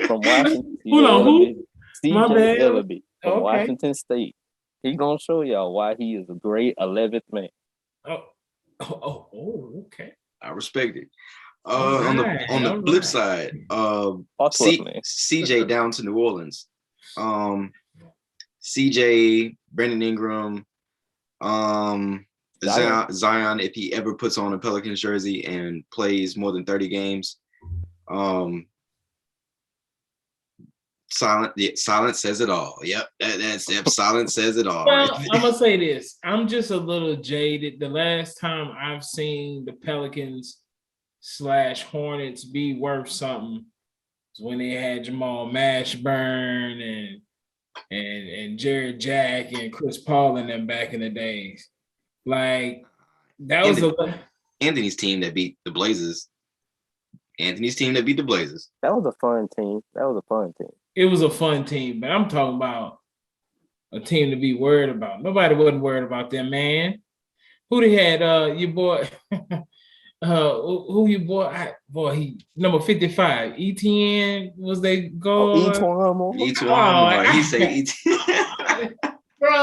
from Washington. Hold on, who? CJ Ellaby from Washington State. He's gonna show y'all why he is a great 11th man. Okay. I respect it. On the flip side, CJ down to New Orleans. CJ, Brandon Ingram, Zion, if he ever puts on a Pelicans jersey and plays more than 30 games, silence says it all. Yep, silence says it all. Well, I'm gonna say this. I'm just a little jaded. The last time I've seen the Pelicans / Hornets be worth something was when they had Jamal Mashburn and Jared Jack and Chris Paul and them back in the days. Like that was Anthony's team that beat the Blazers. That was a fun team. It was a fun team, but I'm talking about a team to be worried about. Nobody wasn't worried about them, man. Who they had? Your boy. Who you boy? He number 55. ETN was they goal? Etwan. He say ETN. Bro,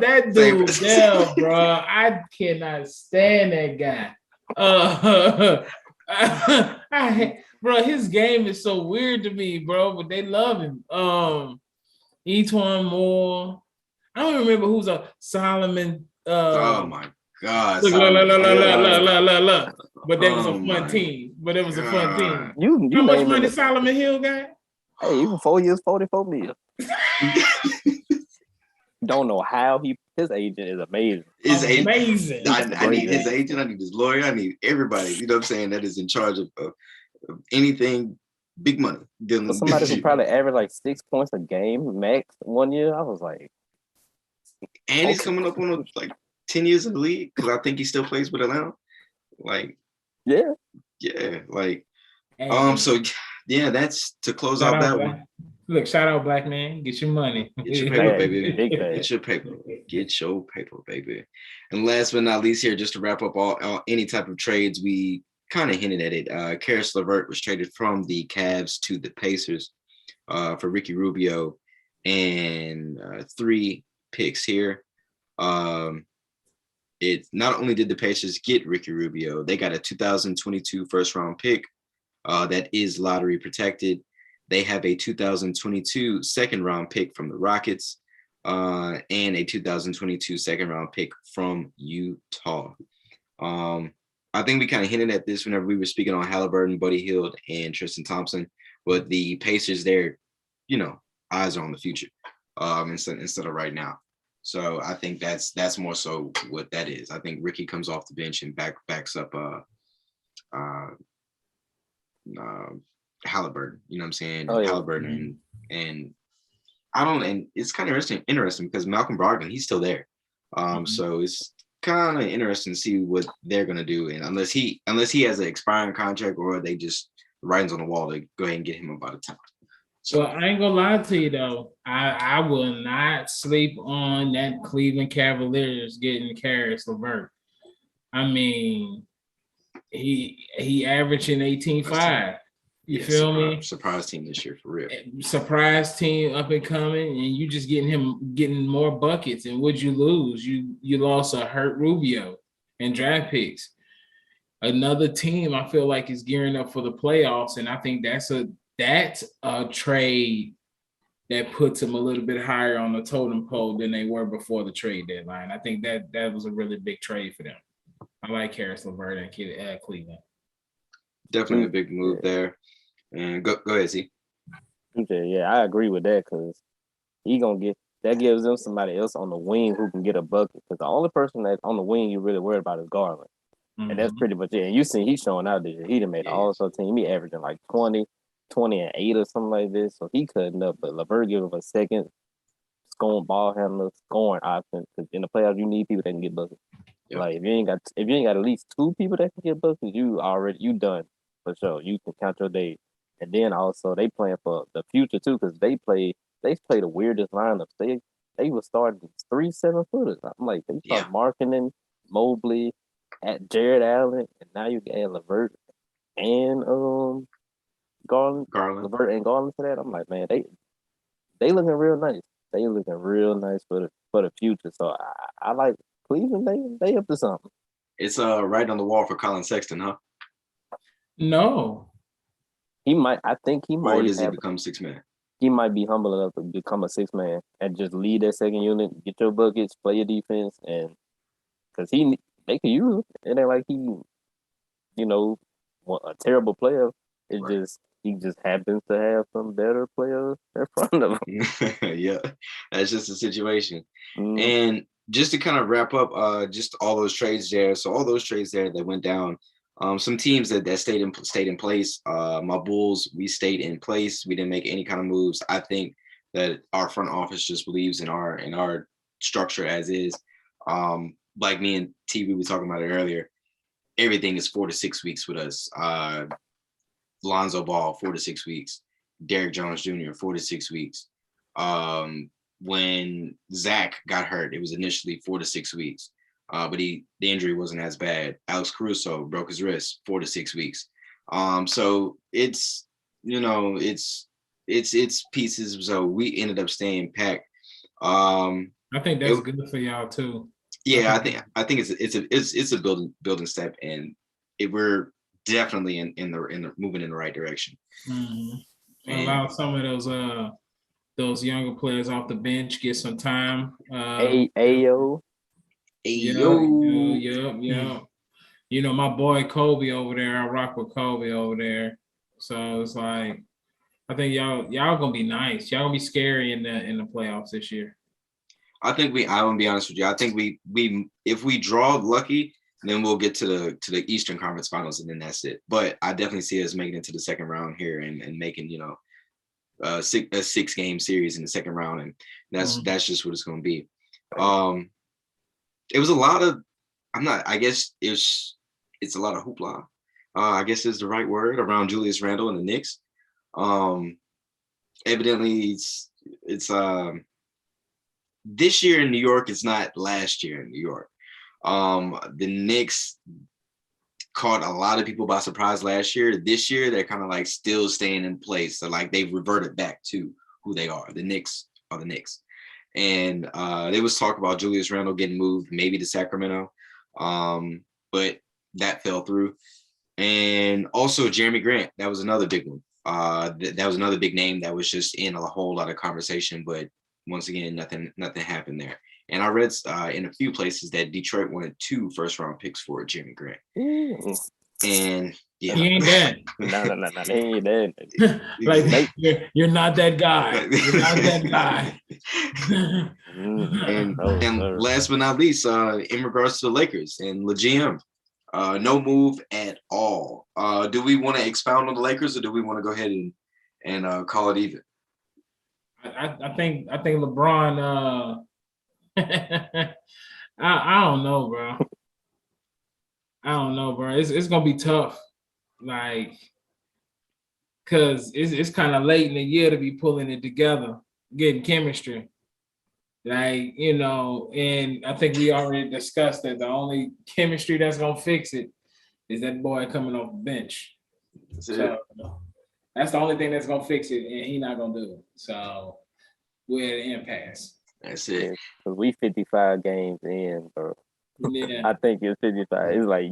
that dude, bro. I cannot stand that guy. Bro, his game is so weird to me, bro, but they love him. Etwan Moore. I don't remember who's a Solomon. Oh my God. Look. But that was a fun my team. But it was a fun team. You How much name money it. Solomon Hill got? Hey, even 4 years, 44 million. Don't know how his agent is amazing. Amazing. I need his agent. I need his lawyer. I need everybody. You know what I'm saying? That is in charge of anything big money. For somebody who probably averaged like 6 points a game max 1 year, I was like, and he's coming up on like 10 years in the league because I think he still plays with Atlanta. Like, yeah, like, Hey. So yeah, that's to close out that one. Look, shout out, black man. Get your money. Get your paper, baby. Big Get your paper. Get your paper, baby. And last but not least, here just to wrap up all any type of trades, we kind of hinted at it. Karis LeVert was traded from the Cavs to the Pacers for Ricky Rubio and 3 picks here. It not only did the Pacers get Ricky Rubio, they got a 2022 first round pick that is lottery protected. They have a 2022 second round pick from the Rockets and a 2022 second round pick from Utah. I think we kind of hinted at this whenever we were speaking on Halliburton, Buddy Hield, and Tristan Thompson, but the Pacers, their, eyes are on the future instead of right now. So I think that's more so what that is. I think Ricky comes off the bench and backs up Halliburton. You know what I'm saying? Oh, yeah. Halliburton and it's kind of interesting because Malcolm Brogdon, he's still there. So it's kind of interesting to see what they're gonna do. And unless he has an expiring contract or they just writings on the wall to go ahead and get him about a time. So I ain't gonna lie to you though. I will not sleep on that Cleveland Cavaliers getting Karis LeVert. I mean, he averaging 18.5. You feel me? Surprise team this year for real. Surprise team up and coming, and you just getting more buckets. And what'd you lose? You lost a hurt Rubio and draft picks. Another team I feel like is gearing up for the playoffs, and I think that's a trade that puts them a little bit higher on the totem pole than they were before the trade deadline. I think that was a really big trade for them. I like Karis LeVert and Cleveland. Definitely a big move there. And go ahead, Z. Yeah, I agree with that because that gives them somebody else on the wing who can get a bucket. Because the only person that's on the wing you really worried about is Garland. Mm-hmm. And that's pretty much it. And you see he's showing out this year. He done made an all-star team. He averaging like 20 and 8 or something like this. So he cutting up. But LeVert give him a second scoring ball handler, scoring option. Because in the playoffs, you need people that can get buckets. Yep. Like if you ain't got at least 2 people that can get buckets, you done for sure. You can count your days. And then also they playing for the future too, because they play the weirdest lineups. They were starting 3 7-footers. I'm like, they start Markkanen, Mobley, at Jared Allen, and now you can add LeVert and Garland. LeVert and Garland to that. I'm like, man, they looking real nice. They looking real nice for the future. So I like Cleveland. They up to something. It's right on the wall for Colin Sexton, huh? No. I think he might. Or does he become 6-man? He might be humble enough to become a 6-man and just lead that second unit, get your buckets, play your defense, and because they can use it. It ain't like he, a terrible player. He just happens to have some better players in front of him. Yeah, that's just the situation. And just to kind of wrap up, just all those trades there. So all those trades there that went down. Some teams that stayed in place. My Bulls, we stayed in place. We didn't make any kind of moves. I think that our front office just believes in our structure as is. Like me and T, we were talking about it earlier. Everything is 4 to 6 weeks with us. Lonzo Ball, 4 to 6 weeks. Derrick Jones Jr., 4 to 6 weeks. When Zach got hurt, it was initially 4 to 6 weeks. But the injury wasn't as bad. Alex Caruso broke his wrist, 4 to 6 weeks. So it's pieces. So we ended up staying packed. I think that's good for y'all too. Yeah, I think it's a building step, and we're definitely in the moving in the right direction. Mm-hmm. Allow some of those younger players off the bench get some time. Ayo. You Yeah. You know, my boy Kobe over there. I rock with Kobe over there. So it's like, I think y'all gonna be nice. Y'all gonna be scary in the playoffs this year. I think I want to be honest with you. I think we if we draw lucky, then we'll get to the Eastern Conference Finals, and then that's it. But I definitely see us making it to the second round here and making, you know, a 6-game series in the second round, and that's just what it's going to be. It was a lot of, I guess it's a lot of hoopla. I guess is the right word around Julius Randle and the Knicks. Evidently it's this year in New York. It's not last year in New York. The Knicks caught a lot of people by surprise last year. This year, they're kind of like still staying in place. So like they've reverted back to who they are. The Knicks are the Knicks. And there was talk about Julius Randle getting moved maybe to Sacramento, but that fell through. And also Jeremy Grant, that was another big one. That was another big name that was just in a whole lot of conversation, but once again, nothing happened there. And I read in a few places that Detroit wanted 2 first-round picks for Jeremy Grant. And yeah, he ain't that. No, he ain't that. Like you're not that guy. You're not that guy. and last but not least, in regards to the Lakers and the GM, no move at all. Do we want to expound on the Lakers, or do we want to go ahead and call it even? I think LeBron. I don't know, bro. It's gonna be tough, like, cause it's kind of late in the year to be pulling it together, getting chemistry, like, you know. And I think we already discussed that the only chemistry that's gonna fix it is that boy coming off the bench. So that's the only thing that's gonna fix it, and he's not gonna do it. So we're at an impasse. That's it. Because we 55 games in, bro. Yeah. I think it's 55. It's like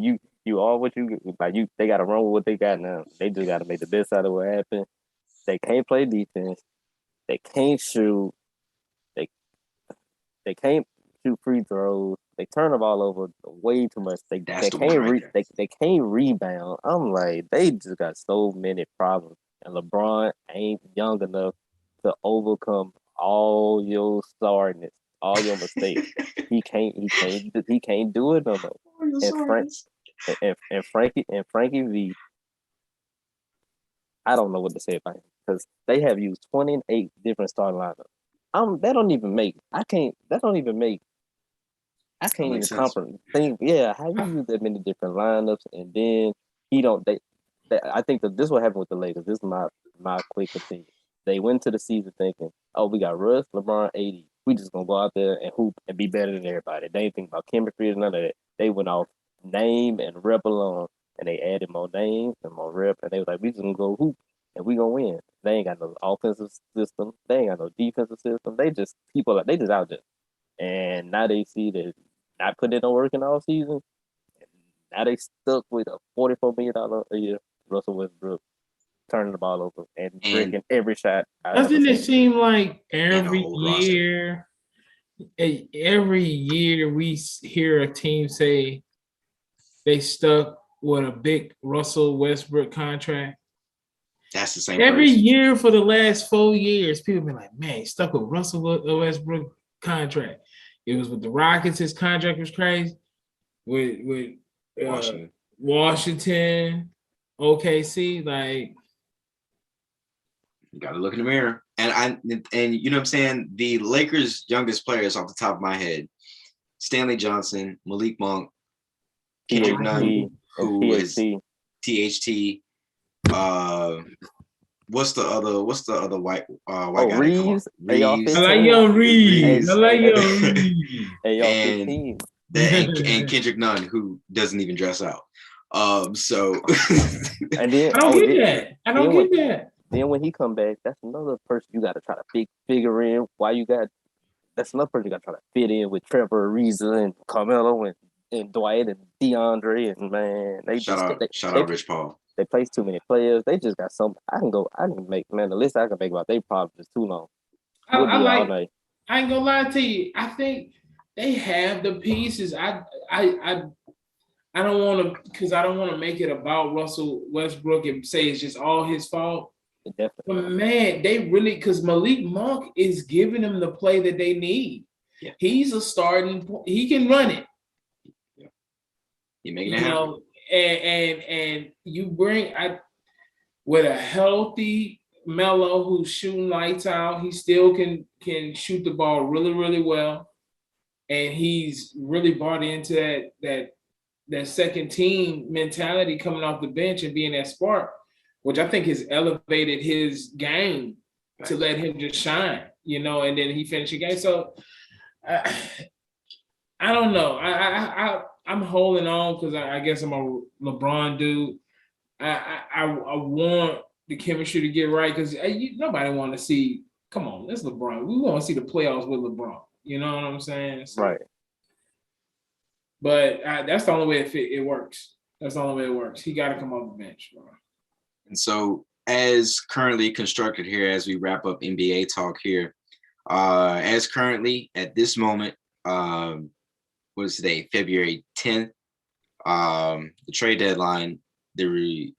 you all what you like. They got to run with what they got now. They just got to make the best out of what happened. They can't play defense. They can't shoot. They can't shoot free throws. They turn the ball over way too much. They can't rebound. I'm like, they just got so many problems. And LeBron ain't young enough to overcome all your sorriness, all your mistakes. he can't do it no more. And Frankie V, I don't know what to say about him, because they have used 28 different starting lineups. That don't even make I can't even comprehend. Yeah, how you use that many different lineups, and then I think that this is what happened with the Lakers. This is my quick opinion. They went to the season thinking, oh, we got Russ, LeBron, AD. We just gonna go out there and hoop and be better than everybody. They didn't think about chemistry or none of that. They went off name and rep alone, and they added more names and more rep, and they was like, we just gonna go hoop and we gonna win. They ain't got no offensive system. They ain't got no defensive system. They just out there. And now they see that not putting in no work in all season. Now they stuck with a $44 million a year Russell Westbrook, turning the ball over and breaking every shot. Doesn't it seem like every year we hear a team say they stuck with a big Russell Westbrook contract? That's the same. Every year for the last 4 years, people been like, man, he stuck with Russell Westbrook contract. It was with the Rockets, his contract was crazy. With Washington, OKC, like, you gotta look in the mirror. And you know what I'm saying? The Lakers' youngest players off the top of my head: Stanley Johnson, Malik Monk, Kendrick Nunn, who is THT. What's the other white guy? Reeves. I like young Reeves. And Kendrick Nunn, who doesn't even dress out. So and then, I don't get that. Then when he come back, that's another person you got to try to figure in. That's another person you got to try to fit in with Trevor Ariza and Carmelo and Dwight and DeAndre, and man, shout out Rich Paul. They place too many players. They just got some. The list I can make about they problems is too long. I ain't gonna lie to you. I think they have the pieces. I I don't want to make it about Russell Westbrook and say it's just all his fault. Definitely. But man, they really, because Malik Monk is giving them the play that they need. Yeah. He's a starting. He can run it. Yeah. You making it happen. And you bring with a healthy Melo who's shooting lights out. He still can shoot the ball really, really well, and he's really bought into that second team mentality coming off the bench and being that spark, which I think has elevated his game to let him just shine, and then he finished the game. So I don't know. I'm holding on because I guess I'm a LeBron dude. I want the chemistry to get right because nobody want to see. Come on, it's LeBron. We want to see the playoffs with LeBron. You know what I'm saying? So, Right. But that's the only way it works. That's the only way it works. He got to come off the bench, bro. And so, as currently constructed here, as we wrap up NBA talk here, as currently at this moment, what is today? February 10th. The trade deadline, the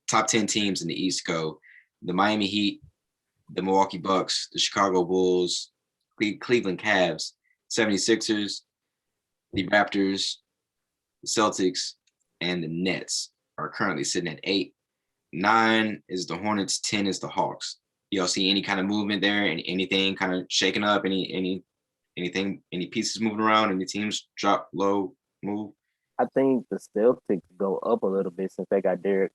top 10 teams in the East go: the Miami Heat, the Milwaukee Bucks, the Chicago Bulls, Cleveland Cavs, 76ers, the Raptors, the Celtics, and the Nets are currently sitting at 8. 9 is the Hornets, 10 is the Hawks. Y'all see any kind of movement there? And anything kind of shaking up? Anything? Any pieces moving around? Any teams drop low, move? I think the Celtics go up a little bit since they got Derek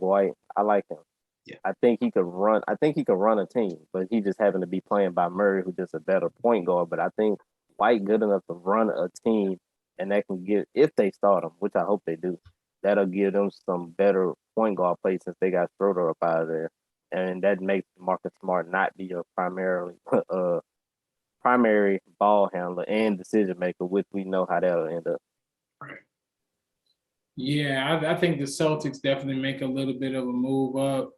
White. I like him. Yeah. I think he could run a team, but he just happened to be playing by Murray, who's just a better point guard. But I think White good enough to run a team, and that can get, if they start him, which I hope they do, that'll give them some better point guard play since they got Schroeder up out of there. And that makes Marcus Smart not be a primary ball handler and decision maker, which we know how that'll end up. Right. Yeah, I think the Celtics definitely make a little bit of a move up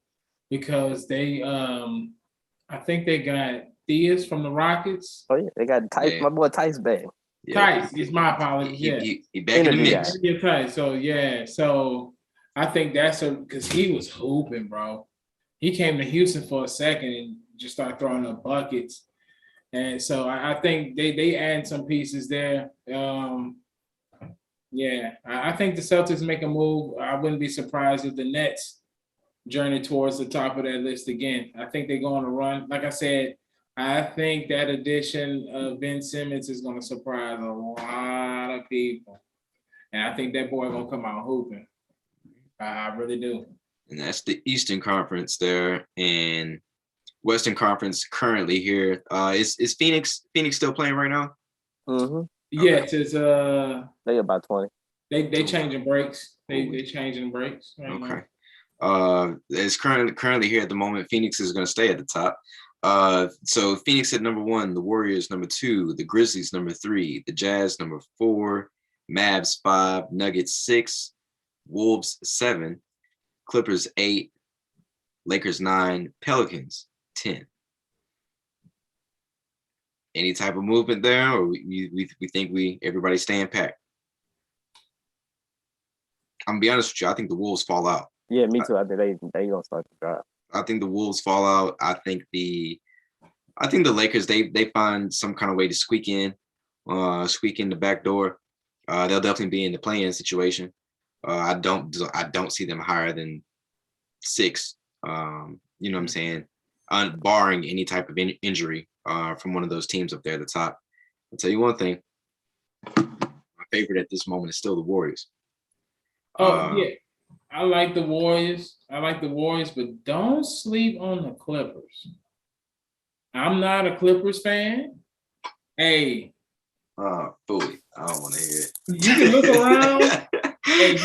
because they, I think they got Diaz from the Rockets. Oh yeah, they got Tice, my boy Tice back. Yeah. Tice is my apologies. He back in the mix. Yeah, Tice. So I think that's because he was hooping, bro. He came to Houston for a second and just started throwing up buckets, and so I think they add some pieces there. Yeah, I think the Celtics make a move. I wouldn't be surprised if the Nets journey towards the top of that list again. I think they're going to run. Like I said, I think that addition of Ben Simmons is going to surprise a lot of people. And I think that boy going to come out hooping. I really do. And that's the Eastern Conference there. And Western Conference currently here. Is Phoenix still playing right now? Mm-hmm. Yes, it's they about 20. They changing breaks. They changing breaks. Right Okay. now. It's currently here at the moment. Phoenix is going to stay at the top. So Phoenix at number 1, the Warriors number 2, the Grizzlies number 3, the Jazz number 4, Mavs 5, Nuggets 6, Wolves 7, Clippers 8, Lakers 9, Pelicans 10. Any type of movement there, or we think everybody's staying packed? I'm gonna be honest with you. I think the Wolves fall out. Yeah, me too. I think they gonna start to drop. I think the Wolves fall out. I think the Lakers they find some kind of way to squeak in the back door. They'll definitely be in the play-in situation. I don't see them higher than 6. You know what I'm saying? Barring any type of injury from one of those teams up there at the top. I'll tell you one thing. My favorite at this moment is still the Warriors. Yeah. I like the Warriors, but don't sleep on the Clippers. I'm not a Clippers fan. Hey. Fully. I don't want to hear it. You can look around and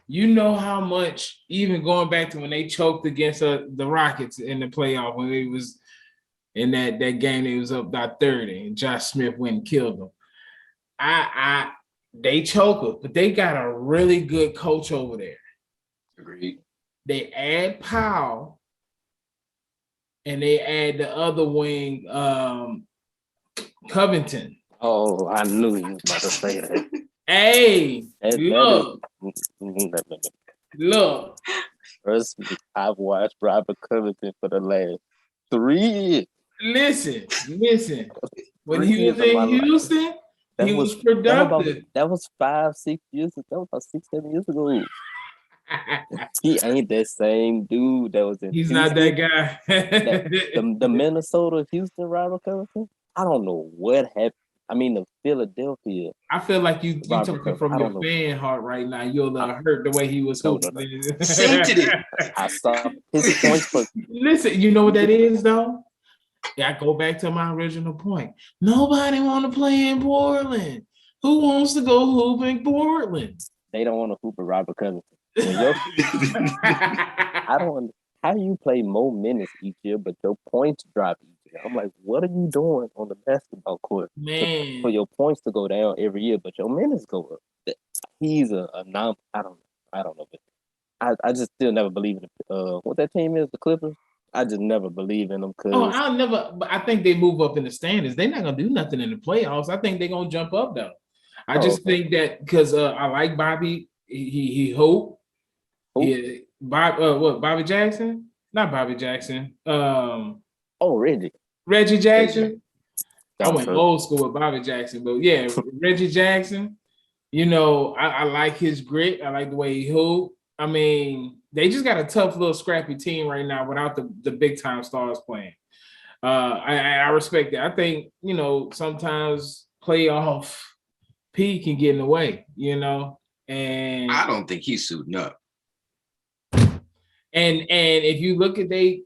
you know how much, even going back to when they choked against the Rockets in the playoff, when it was in that game, it was up by 30 and Josh Smith went and killed them. They choke us, but they got a really good coach over there. Agreed. They add Powell, and they add the other wing, Covington. Oh, I knew you was about to say that. Hey, That look. Trust me, I've watched Robert Covington for the last 3 years. Listen. When 3 he years was of my in life. Houston, he was productive. That was 5-6 years ago. That was about 6-7 years ago. He ain't that same dude that was in He's Houston. not that guy. The Minnesota Houston Robert Covington. I don't know what happened. I mean, the Philadelphia. I feel like you Robert talking Covington. from I your don't know. fan heart right now. You're a little hurt the way he was No. hooping. Sensitive. I saw his points for. Listen, you know what that is though? Yeah, I go back to my original point. Nobody want to play in Portland. Who wants to go hoop in Portland? They don't want to hoop with Robert Covington. I don't. How do you play more minutes each year, but your points drop each year? I'm like, what are you doing on the basketball court for your points to go down every year, but your minutes go up? He's a non. I don't know. But I just still never believe in what that team is, the Clippers. I just never believe in them because I'll never. But I think they move up in the standings. They're not gonna do nothing in the playoffs. I think they're gonna jump up though. I just think that because I like Bobby. He hope. Yeah, Bobby Jackson? Not Bobby Jackson. Reggie. Reggie Jackson. I went old school with Bobby Jackson, but yeah, Reggie Jackson. You know, I like his grit. I like the way he hoop. I mean, they just got a tough little scrappy team right now without the big time stars playing. I respect that. I think, you know, sometimes playoff P can get in the way, you know. And I don't think he's suiting up. And if you look at they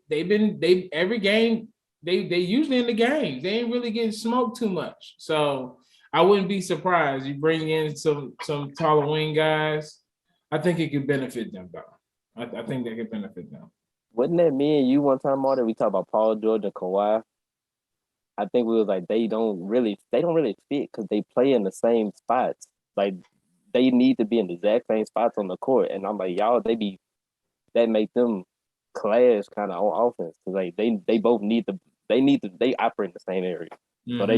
every game they usually in the games. They ain't really getting smoked too much. So I wouldn't be surprised. You bring in some taller wing guys. I think it could benefit them though. I think that could benefit them. Wasn't that me and you one time, Marty? We talked about Paul George and Kawhi. I think we was like they don't really fit because they play in the same spots. Like they need to be in the exact same spots on the court. And I'm like, y'all, that make them clash kind of on offense. Like they both they operate in the same area. Mm-hmm. So they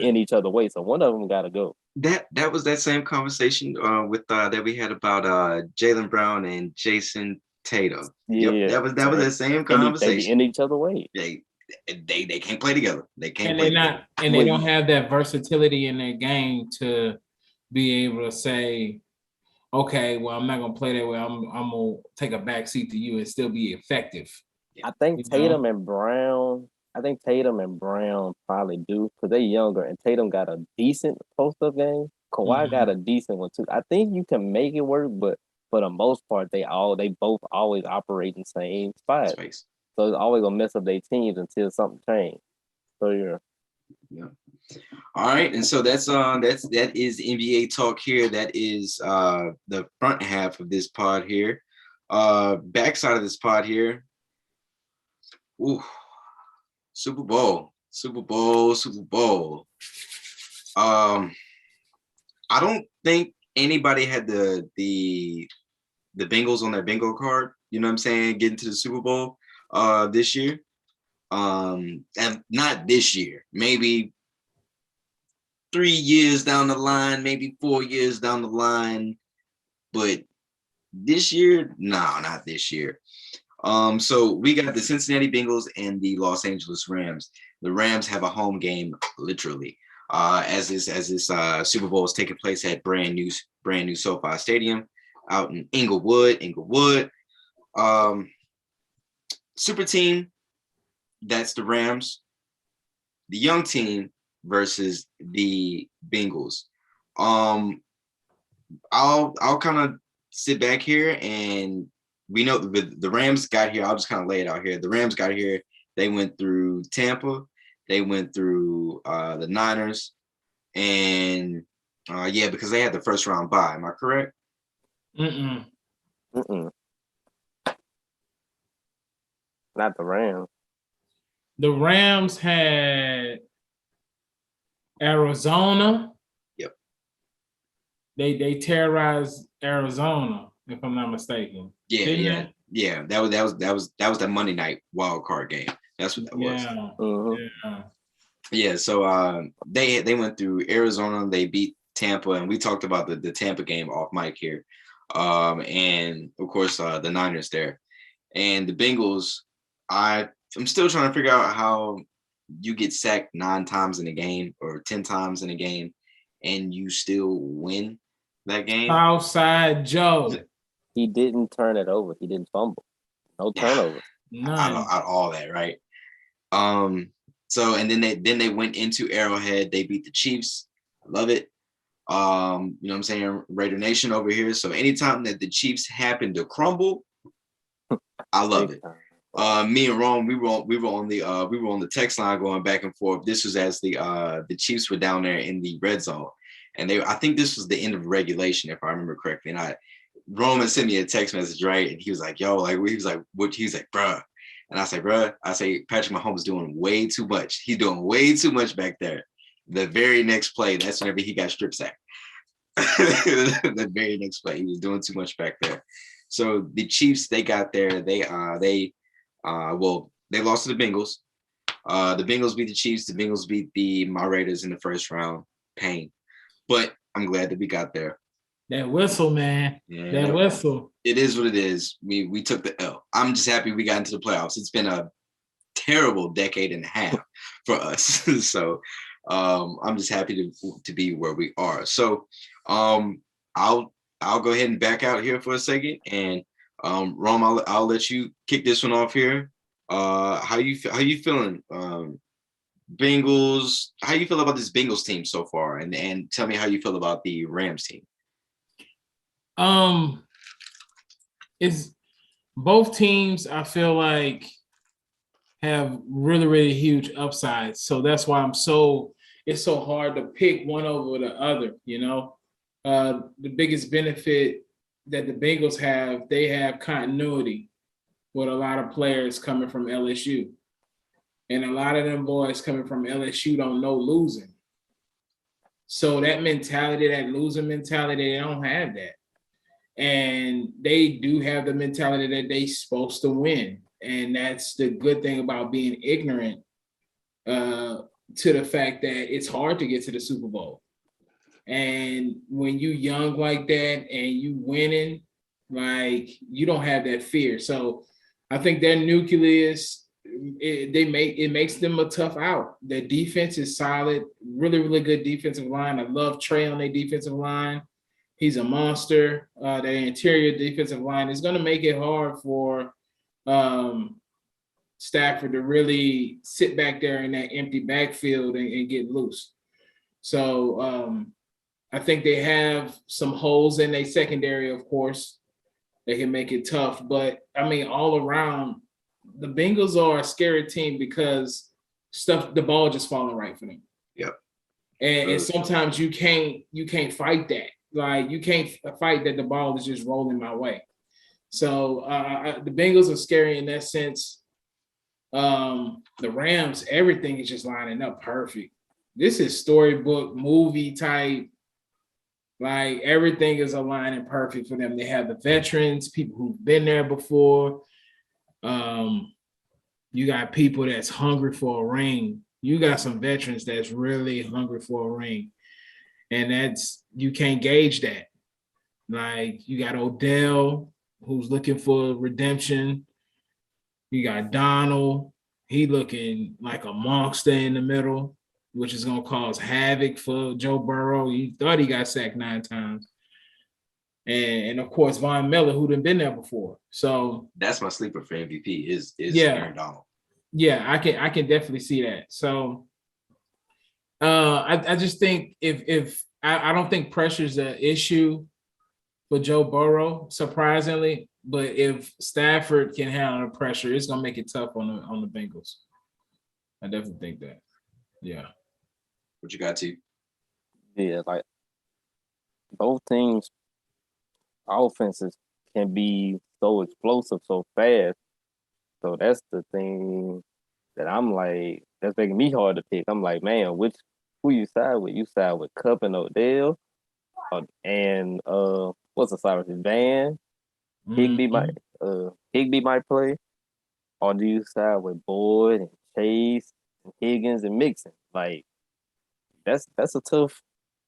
in each other way. So one of them gotta go. That was that same conversation with that we had about Jaylen Brown and Jason Tatum. Yeah, yep, that was that same conversation. They in each other way. They can't play together. They can't. And they don't have that versatility in their game to be able to say, okay, well, I'm not gonna play that way. I'm gonna take a back seat to you and still be effective. I think Tatum and Brown probably do because they're younger, and Tatum got a decent post-up game. Kawhi got a decent one too. I think you can make it work, but for the most part, they both always operate in the same spot. So it's always gonna mess up their teams until something changes. So yeah. All right, and so that is NBA talk here. That is the front half of this pod here. Backside of this pod here. Ooh, Super Bowl. I don't think anybody had the Bengals on their bingo card. You know what I'm saying? Getting to the Super Bowl this year. And not this year. Maybe 3 years down the line, maybe 4 years down the line, but this year, no, not this year. So we got the Cincinnati Bengals and the Los Angeles Rams. The Rams have a home game, literally, as this Super Bowl is taking place at brand new SoFi Stadium out in Inglewood. Super team, that's the Rams. The young team versus the Bengals. I'll kind of sit back here, and we know the Rams got here. I'll just kind of lay it out here. The Rams got here. They went through Tampa. They went through the Niners, and because they had the first round bye. Am I correct? Mm-mm. Not the Rams. The Rams had Arizona. Yep. They terrorized Arizona, if I'm not mistaken. Yeah. That was the Monday night wild card game. That's what that was. Mm-hmm. Yeah. So they went through Arizona. They beat Tampa, and we talked about the Tampa game off mic here, and of course the Niners there, and the Bengals. I'm still trying to figure out how you get sacked 9 times in a game or 10 times in a game, and you still win that game. Outside Joe. He didn't turn it over. He didn't fumble. No turnover. Out of all that, right? So and then they went into Arrowhead. They beat the Chiefs. I love it. You know what I'm saying? Raider Nation over here. So anytime that the Chiefs happen to crumble, I love it. Me and Rome, we were on the text line going back and forth. This was as the Chiefs were down there in the red zone, and I think this was the end of regulation, if I remember correctly. And Roman sent me a text message, right? And he was like, "Yo," like he was like, "What?" He was like, "Bruh," and I said, "Bruh," I say, "Patrick Mahomes is doing way too much. He's doing way too much back there." The very next play, that's whenever he got strip sacked. The very next play, he was doing too much back there. So the Chiefs, they got there. They lost to the Bengals. The Bengals beat the Chiefs. The Bengals beat my Raiders in the first round. Pain, but I'm glad that we got there. That whistle, man. Yeah, that whistle. It is what it is. We took the L. I'm just happy we got into the playoffs. It's been a terrible decade and a half for us. So I'm just happy to be where we are. So I'll go ahead and back out here for a second, and Rome, I'll let you kick this one off here. How you feeling? Bengals. How you feel about this Bengals team so far, and tell me how you feel about the Rams team. It's both teams, I feel like, have really, really huge upsides. So that's why it's so hard to pick one over the other, you know. The biggest benefit that the Bengals have, they have continuity with a lot of players coming from LSU. And a lot of them boys coming from LSU don't know losing. So that mentality, that losing mentality, they don't have that. And they do have the mentality that they're supposed to win. And that's the good thing about being ignorant to the fact that it's hard to get to the Super Bowl. And when you young like that and you winning, like, you don't have that fear. So I think their nucleus, it makes them a tough out. Their defense is solid, really, really good defensive line. I love Trey on their defensive line. He's a monster. Their interior defensive line is going to make it hard for Stafford to really sit back there in that empty backfield and get loose. So I think they have some holes in their secondary, of course. They can make it tough. But, I mean, all around, the Bengals are a scary team because the ball just falling right for them. Yep. And sometimes you can't fight that. Like, you can't fight that the ball is just rolling my way. So the Bengals are scary in that sense. The Rams, everything is just lining up perfect. This is storybook, movie type. Like, everything is aligning perfect for them. They have the veterans, people who've been there before. You got people that's hungry for a ring. You got some veterans that's really hungry for a ring. And you can't gauge that. Like, you got Odell, who's looking for redemption. You got Donald. He looking like a monster in the middle, which is going to cause havoc for Joe Burrow. He thought he got sacked 9 times. And of course, Von Miller, who done been there before. So that's my sleeper for MVP is Aaron Donald. Yeah, I can definitely see that. So I just think if I don't think pressure is an issue for Joe Burrow, surprisingly, but if Stafford can handle the pressure, it's gonna make it tough on the Bengals. I definitely think that. Yeah. What you got, T? Yeah, like, both teams' offenses can be so explosive so fast. So that's the thing that I'm like, that's making me hard to pick. I'm like, man, who you side with? You side with Cup and Odell, and what's the side with Van? Higbee might play, or do you side with Boyd and Chase and Higgins and Mixon? Like, that's a tough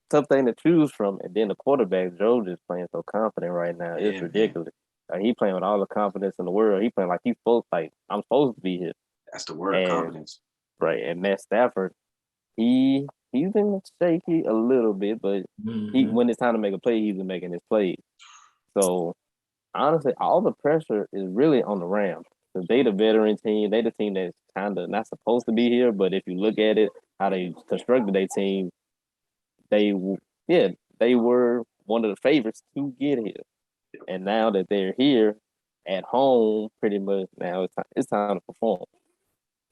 tough thing to choose from. And then the quarterback, Joe, just playing so confident right now. It's Yeah, ridiculous. Like, he playing with all the confidence in the world. He playing like I'm supposed to be here. that's the word, And confidence. right, and Matt Stafford, he's been shaky a little bit, but when it's time to make a play, he's been making his plays. So honestly, all the pressure is really on the Rams. Because they the veteran team. They the team that's kind of not supposed to be here. But if you look at it, how they constructed their team, they were one of the favorites to get here. And now that they're here at home, pretty much now it's time to perform.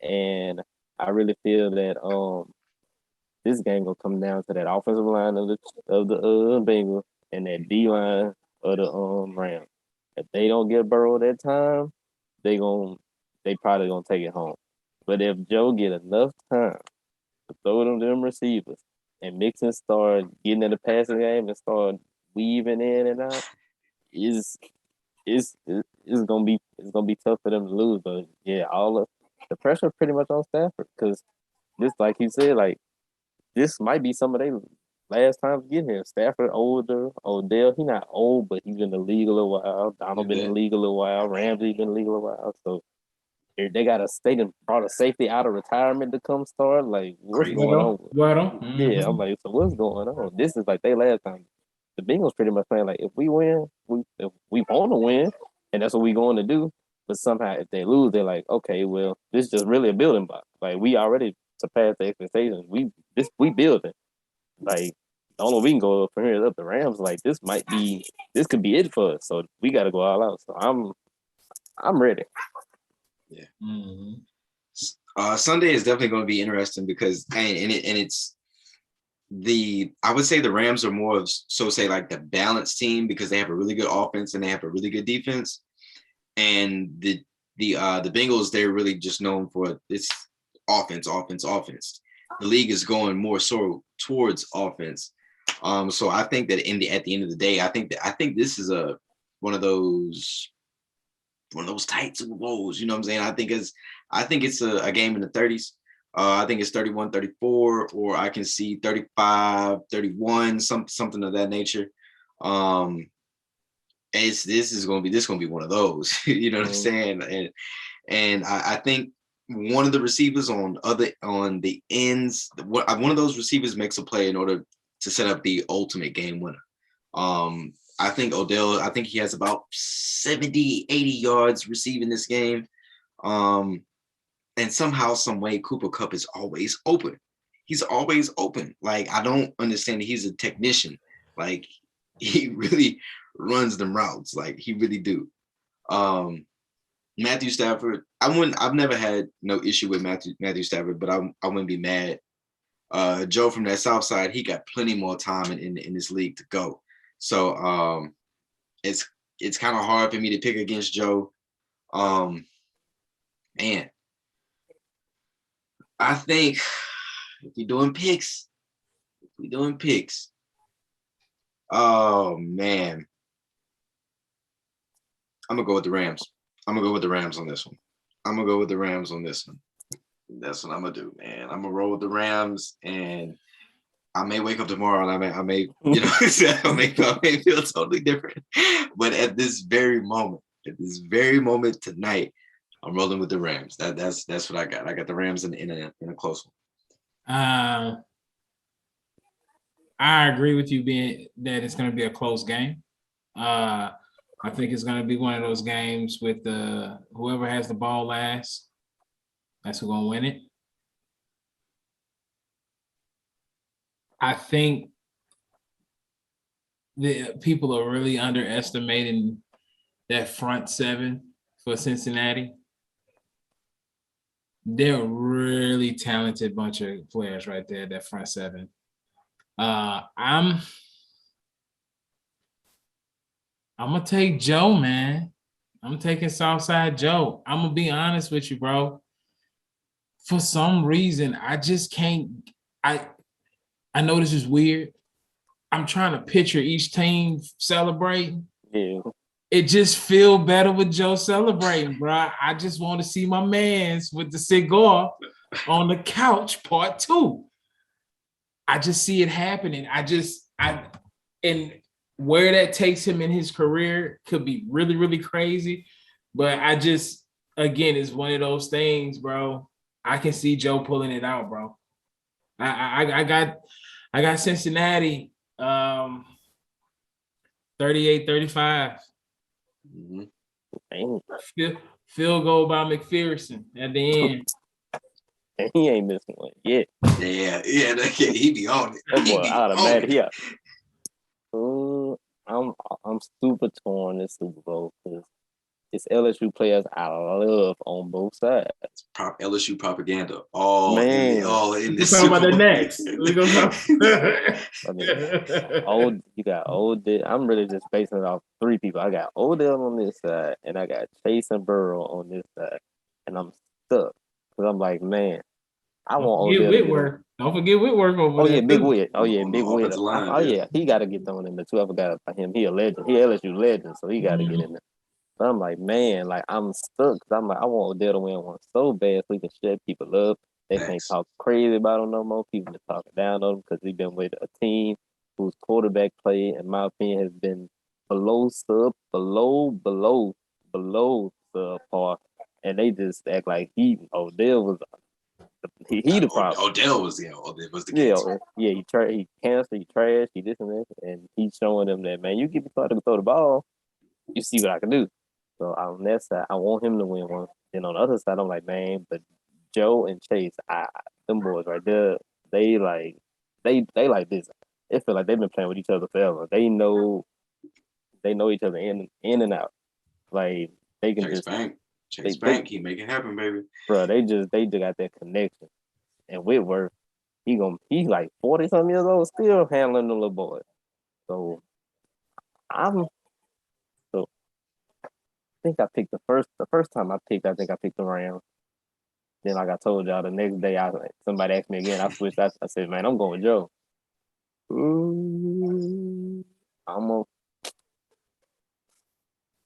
And I really feel that this game gonna come down to that offensive line of the Bengals and that D line of the Rams. If they don't get Burrow that time, they probably gonna take it home. But if Joe get enough time to throw them receivers and Mixon start getting in the passing game and start weaving in and out, it's gonna be tough for them to lose. But yeah, all of the pressure pretty much on Stafford because this, like you said, like this might be some of their last time to get here. Stafford older, Odell, he not old, but he's been in the league a little while. Donald been in the league a little while. Ramsey been in the league a little while. So they got a state and brought a safety out of retirement to come start. Like, what's going on? Yeah, I'm like, so what's going on? This is like their last time. The Bengals pretty much playing like, if we win, if we want to win, and that's what we going to do. But somehow, if they lose, they're like, okay, well, this is just really a building block. Like, we already surpassed the expectations. We building. Like, the only way we can go up from here is up the Rams. Like, this could be it for us. So we got to go all out. So I'm ready. Yeah. Sunday is definitely going to be interesting because it's I would say the Rams are more of like the balanced team because they have a really good offense and they have a really good defense, and the Bengals, they're really just known for it's offense. The league is going more so towards offense. So I think that at the end of the day, I think this is one of those tight Super Bowls. You know what I'm saying? I think it's a game in the 30s. I think it's 31-34, or I can see 35-31, something of that nature. This is going to be one of those. You know what I'm saying? And I think one of the receivers on the ends, one of those receivers makes a play in order to set up the ultimate game winner. I think Odell, he has about 70, 80 yards receiving this game. And somehow, some way, Cooper Kupp is always open. He's always open. Like, I don't understand. He's a technician. Like, he really runs them routes. Like, he really do. Matthew Stafford, I've never had no issue with Matthew Stafford, but I wouldn't be mad. Joe from that South Side, he got plenty more time in this league to go. So it's kind of hard for me to pick against Joe. Man, I think if we're doing picks, oh man, I'm gonna go with the Rams. On this one. That's what I'm gonna do, man. I'm gonna roll with the Rams, and I may wake up tomorrow and I may I may feel totally different. But at this very moment tonight, I'm rolling with the Rams. That's what I got. I got the Rams in a close one. I agree with you that it's going to be a close game. I think it's going to be one of those games with whoever has the ball last. That's who's going to win it. I think the people are really underestimating that front seven for Cincinnati. They're a really talented bunch of players right there, that front seven. I'm gonna take Joe, man. I'm taking Southside Joe. I'm gonna be honest with you, bro. For some reason, I just can't. I know this is weird. I'm trying to picture each team celebrating. Yeah. It just feel better with Joe celebrating, bro. I just want to see my mans with the cigar on the couch, part 2. I just see it happening. And where that takes him in his career could be really, really crazy. But again, it's one of those things, bro. I can see Joe pulling it out, bro. I got Cincinnati 38-35. Mm-hmm. Field goal by McPherson at the end. And he ain't missing one yet. Yeah, he be on it. That boy automatic. Yeah. I'm super torn this Super Bowl because it's LSU players I love on both sides. LSU propaganda. All in this. Talk about the next. We gonna talk. You got Odell. I'm really just basing it off three people. I got Odell on this side, and I got Chase and Burrow on this side, and I'm stuck because I'm like, man, I want Odell. Whitworth. Don't forget Whitworth over there. Yeah, Big Whit. Oh yeah, Big Whit. Yeah, he got to get thrown in there too. I forgot about him. He a legend. He LSU legend, so he got to get in there. But I'm like, man, like I'm stuck. Cause I'm like, I want Odell to win one so bad so he can shut people up. They can't talk crazy about him no more. People are talking down on him because he's been with a team whose quarterback play, in my opinion, has been below subpar, and they just act like Odell was the problem. Odell was the cancer. Yeah, he cancer, he trash, he this and that, and he's showing them that, man, you give me time to throw the ball, you see what I can do. So on that side, I want him to win one. And on the other side, I'm like, man, but Joe and Chase, them boys right there, they like this. It feel like they've been playing with each other forever. They know each other in and out. Like they can Chase Bank, he make it happen, baby. Bro, they just got that connection. And Whitworth, he's like 40-something years old, still handling the little boy. So I think I picked the first time I think I picked the Rams. Then like I told y'all, the next day somebody asked me again, I switched. I said, man, I'm going Joe. I'm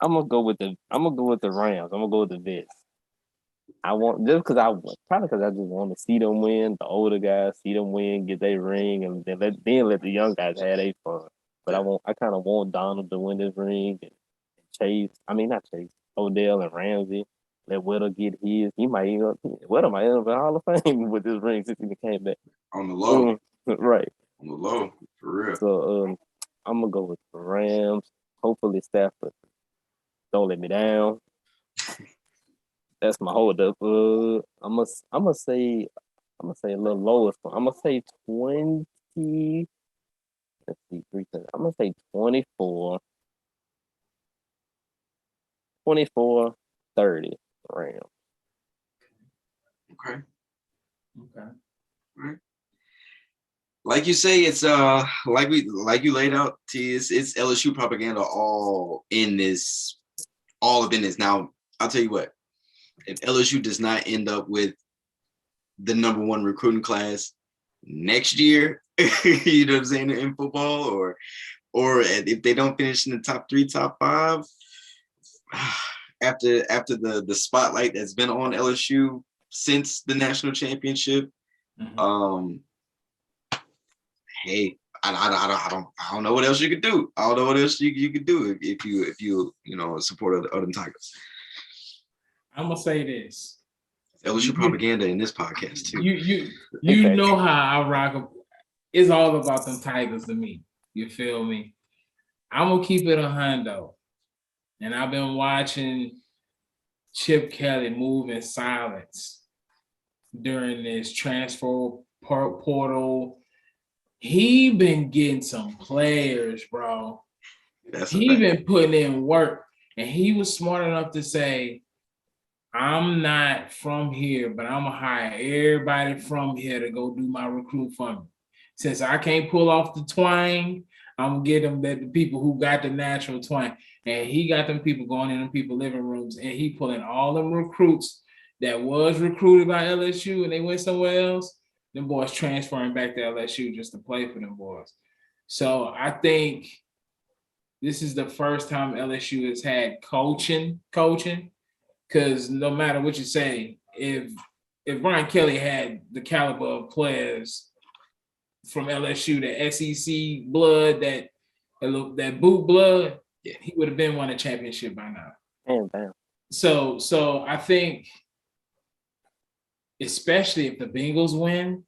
gonna go with the Rams. I'm gonna go with the Vets. Because I just want to see them win. The older guys see them win, get their ring, and then let the young guys have their fun. But I kind of want Donald to win this ring and not Chase, Odell and Ramsey. Let Whittle get his. Whittle might end up in the Hall of Fame with this ring since he came back. On the low. Right. On the low, for real. So I'm gonna go with the Rams. Hopefully Stafford don't let me down. That's my hold up. I'm gonna say a little lower. I'm gonna say 20. Let's see, I'm gonna say 24. 24-30 Rams. Okay. Right. Like you say, it's like you laid out, T, it's LSU propaganda all in this. Now, I'll tell you what, if LSU does not end up with the number one recruiting class next year, you know what I'm saying, in football, or if they don't finish in the top 3, top 5, after the spotlight that's been on LSU since the national championship, hey, I don't know what else you could do. I don't know what else you could do if you a supporter of them Tigers. I'm gonna say this. LSU propaganda in this podcast too. You know how I rock. It's all about them Tigers to me. You feel me? I'm gonna keep it 100, and I've been watching Chip Kelly move in silence during this transfer portal. He been getting some players, bro. He been putting in work, and he was smart enough to say, I'm not from here, but I'm going to hire everybody from here to go do my recruit for me. Since I can't pull off the twang, I'm going to get them the people who got the natural twang. And he got them people going in them people living rooms, and he pulling all them recruits that was recruited by LSU and they went somewhere else. Them boys transferring back to LSU just to play for them boys. So I think this is the first time LSU has had coaching. Because no matter what you say, if Brian Kelly had the caliber of players from LSU, the SEC blood, that boot blood, he would have been won a championship by now. Damn. So I think, especially if the Bengals win,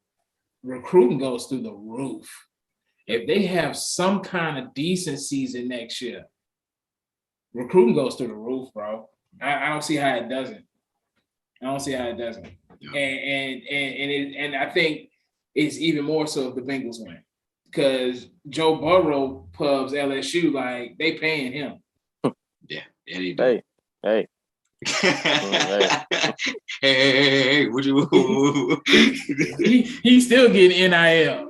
recruiting goes through the roof. If they have some kind of decent season next year, recruiting goes through the roof, bro. I don't see how it doesn't. Yeah. And I think it's even more so if the Bengals win, because Joe Burrow pubs LSU like they paying him. Yeah, he do. Hey. Hey, would you? He's still getting NIL.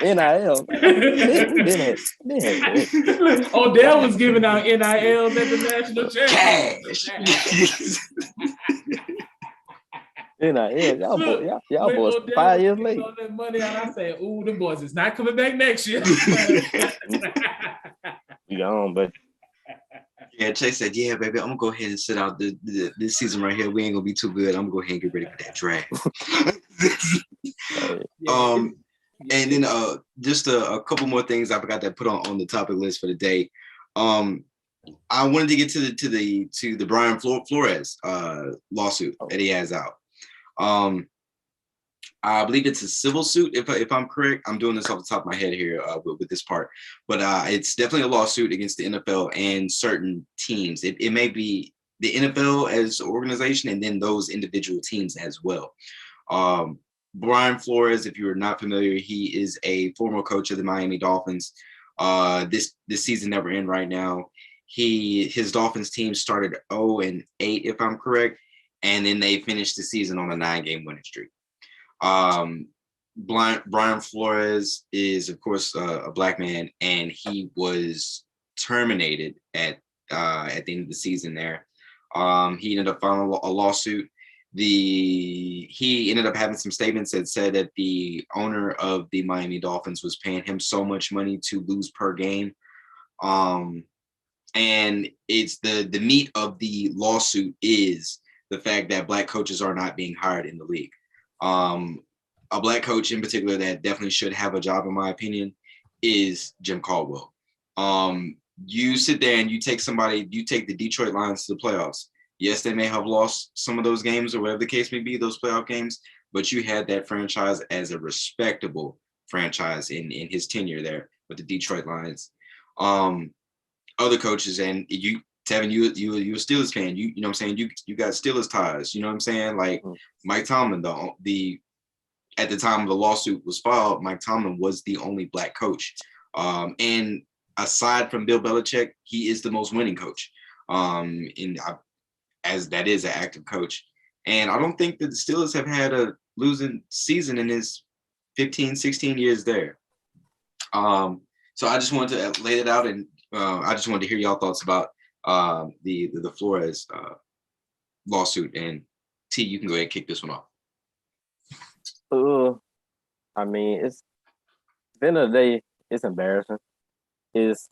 NIL. Odell was giving out NILs at the national championship. NIL, y'all boys 5 years late. That money out, I said, "Ooh, the boys is not coming back next year." You on, but. Yeah, Chase said, "Yeah, baby, I'm gonna go ahead and sit out this season right here. We ain't gonna be too good. I'm gonna go ahead and get ready for that draft." And then just a couple more things I forgot to put on the topic list for the day. I wanted to get to the Brian Flores lawsuit that he has out. I believe it's a civil suit, if I'm correct. I'm doing this off the top of my head here with this part, but it's definitely a lawsuit against the NFL and certain teams. It may be the NFL as an organization and then those individual teams as well. Brian Flores, if you're not familiar, he is a former coach of the Miami Dolphins. This season that we're in right now, his Dolphins team started 0-8, if I'm correct, and then they finished the season on a 9-game winning streak. Brian Flores is, of course, a black man, and he was terminated at the end of the season there. He ended up filing a lawsuit. He ended up having some statements that said that the owner of the Miami Dolphins was paying him so much money to lose per game. And it's the meat of the lawsuit is the fact that black coaches are not being hired in the league. A black coach in particular that definitely should have a job, in my opinion, is Jim Caldwell. You sit there and you take the Detroit Lions to the playoffs. Yes, they may have lost some of those games or whatever the case may be, those playoff games, but you had that franchise as a respectable franchise in his tenure there with the Detroit Lions. Other coaches, and you, Tevin, you a Steelers fan, you know what I'm saying? You got Steelers ties, you know what I'm saying? Like Mike Tomlin, at the time the lawsuit was filed, Mike Tomlin was the only black coach. And aside from Bill Belichick, he is the most winning coach. As that is an active coach. And I don't think that the Steelers have had a losing season in his 15, 16 years there. So I just wanted to lay it out, and I just wanted to hear y'all thoughts about the Flores lawsuit. And T, you can go ahead and kick this one off. I mean, it's the end of the day, it's embarrassing. It's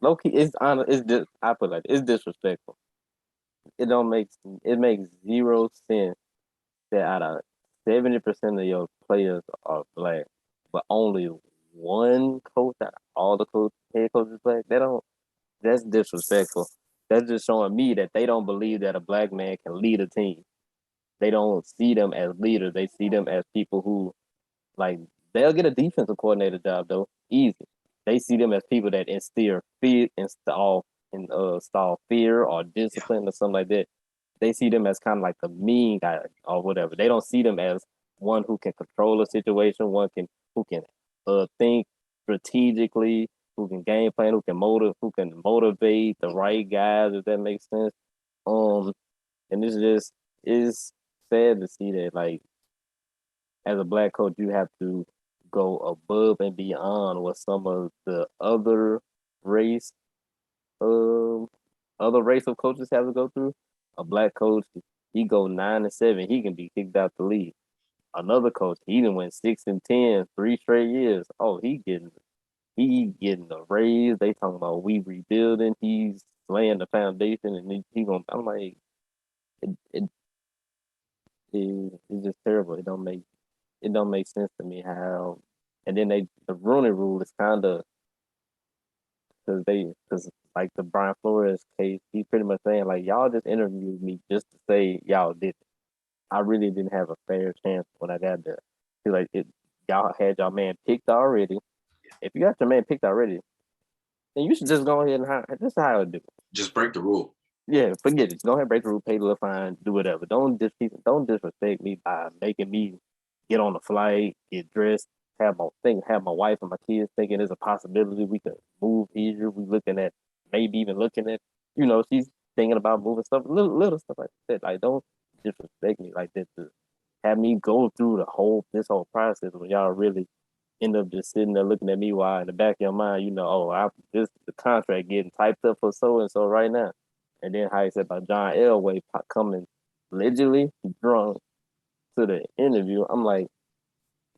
low key. It's honest. It's just, I put it like, it's disrespectful. It makes zero sense that out of 70% of your players are black, but only one coach out of all the head coaches black. That's disrespectful. That's just showing me that they don't believe that a black man can lead a team. They don't see them as leaders. They see them as people who, like, they'll get a defensive coordinator job though, easy. They see them as people that install fear or discipline or something like that. They see them as kind of like the mean guy or whatever. They don't see them as one who can control a situation, who can think strategically, who can game plan, who can motivate the right guys, if that makes sense. And it's sad to see that, like, as a black coach, you have to go above and beyond what some of the other race of coaches have to go through. A black coach, he go 9-7, he can be kicked out the league. Another coach, he done went 6-10, 3 straight years. Oh, he getting a raise. They talking about we rebuilding. He's laying the foundation, and he gonna. I'm like, it's just terrible. It don't make sense to me how. And then the Rooney Rule is kind of because like the Brian Flores case, he's pretty much saying like y'all just interviewed me just to say y'all did it. I really didn't have a fair chance when I got there. Feel like y'all had y'all man picked already. If you got your man picked already, then you should just go ahead and hire. That's how I would do it. Just break the rule. Yeah, forget it. Go ahead, break the rule, pay the little fine, do whatever. Don't disrespect me by making me get on the flight, get dressed, have my wife and my kids thinking there's a possibility we could move easier. We looking at maybe even looking at, she's thinking about moving stuff, little stuff like that. Like, don't disrespect me like that to have me go through this whole process when y'all really end up just sitting there looking at me while in the back of your mind, this the contract getting typed up for so and so right now. And then how you said about John Elway coming allegedly drunk to the interview. I'm like,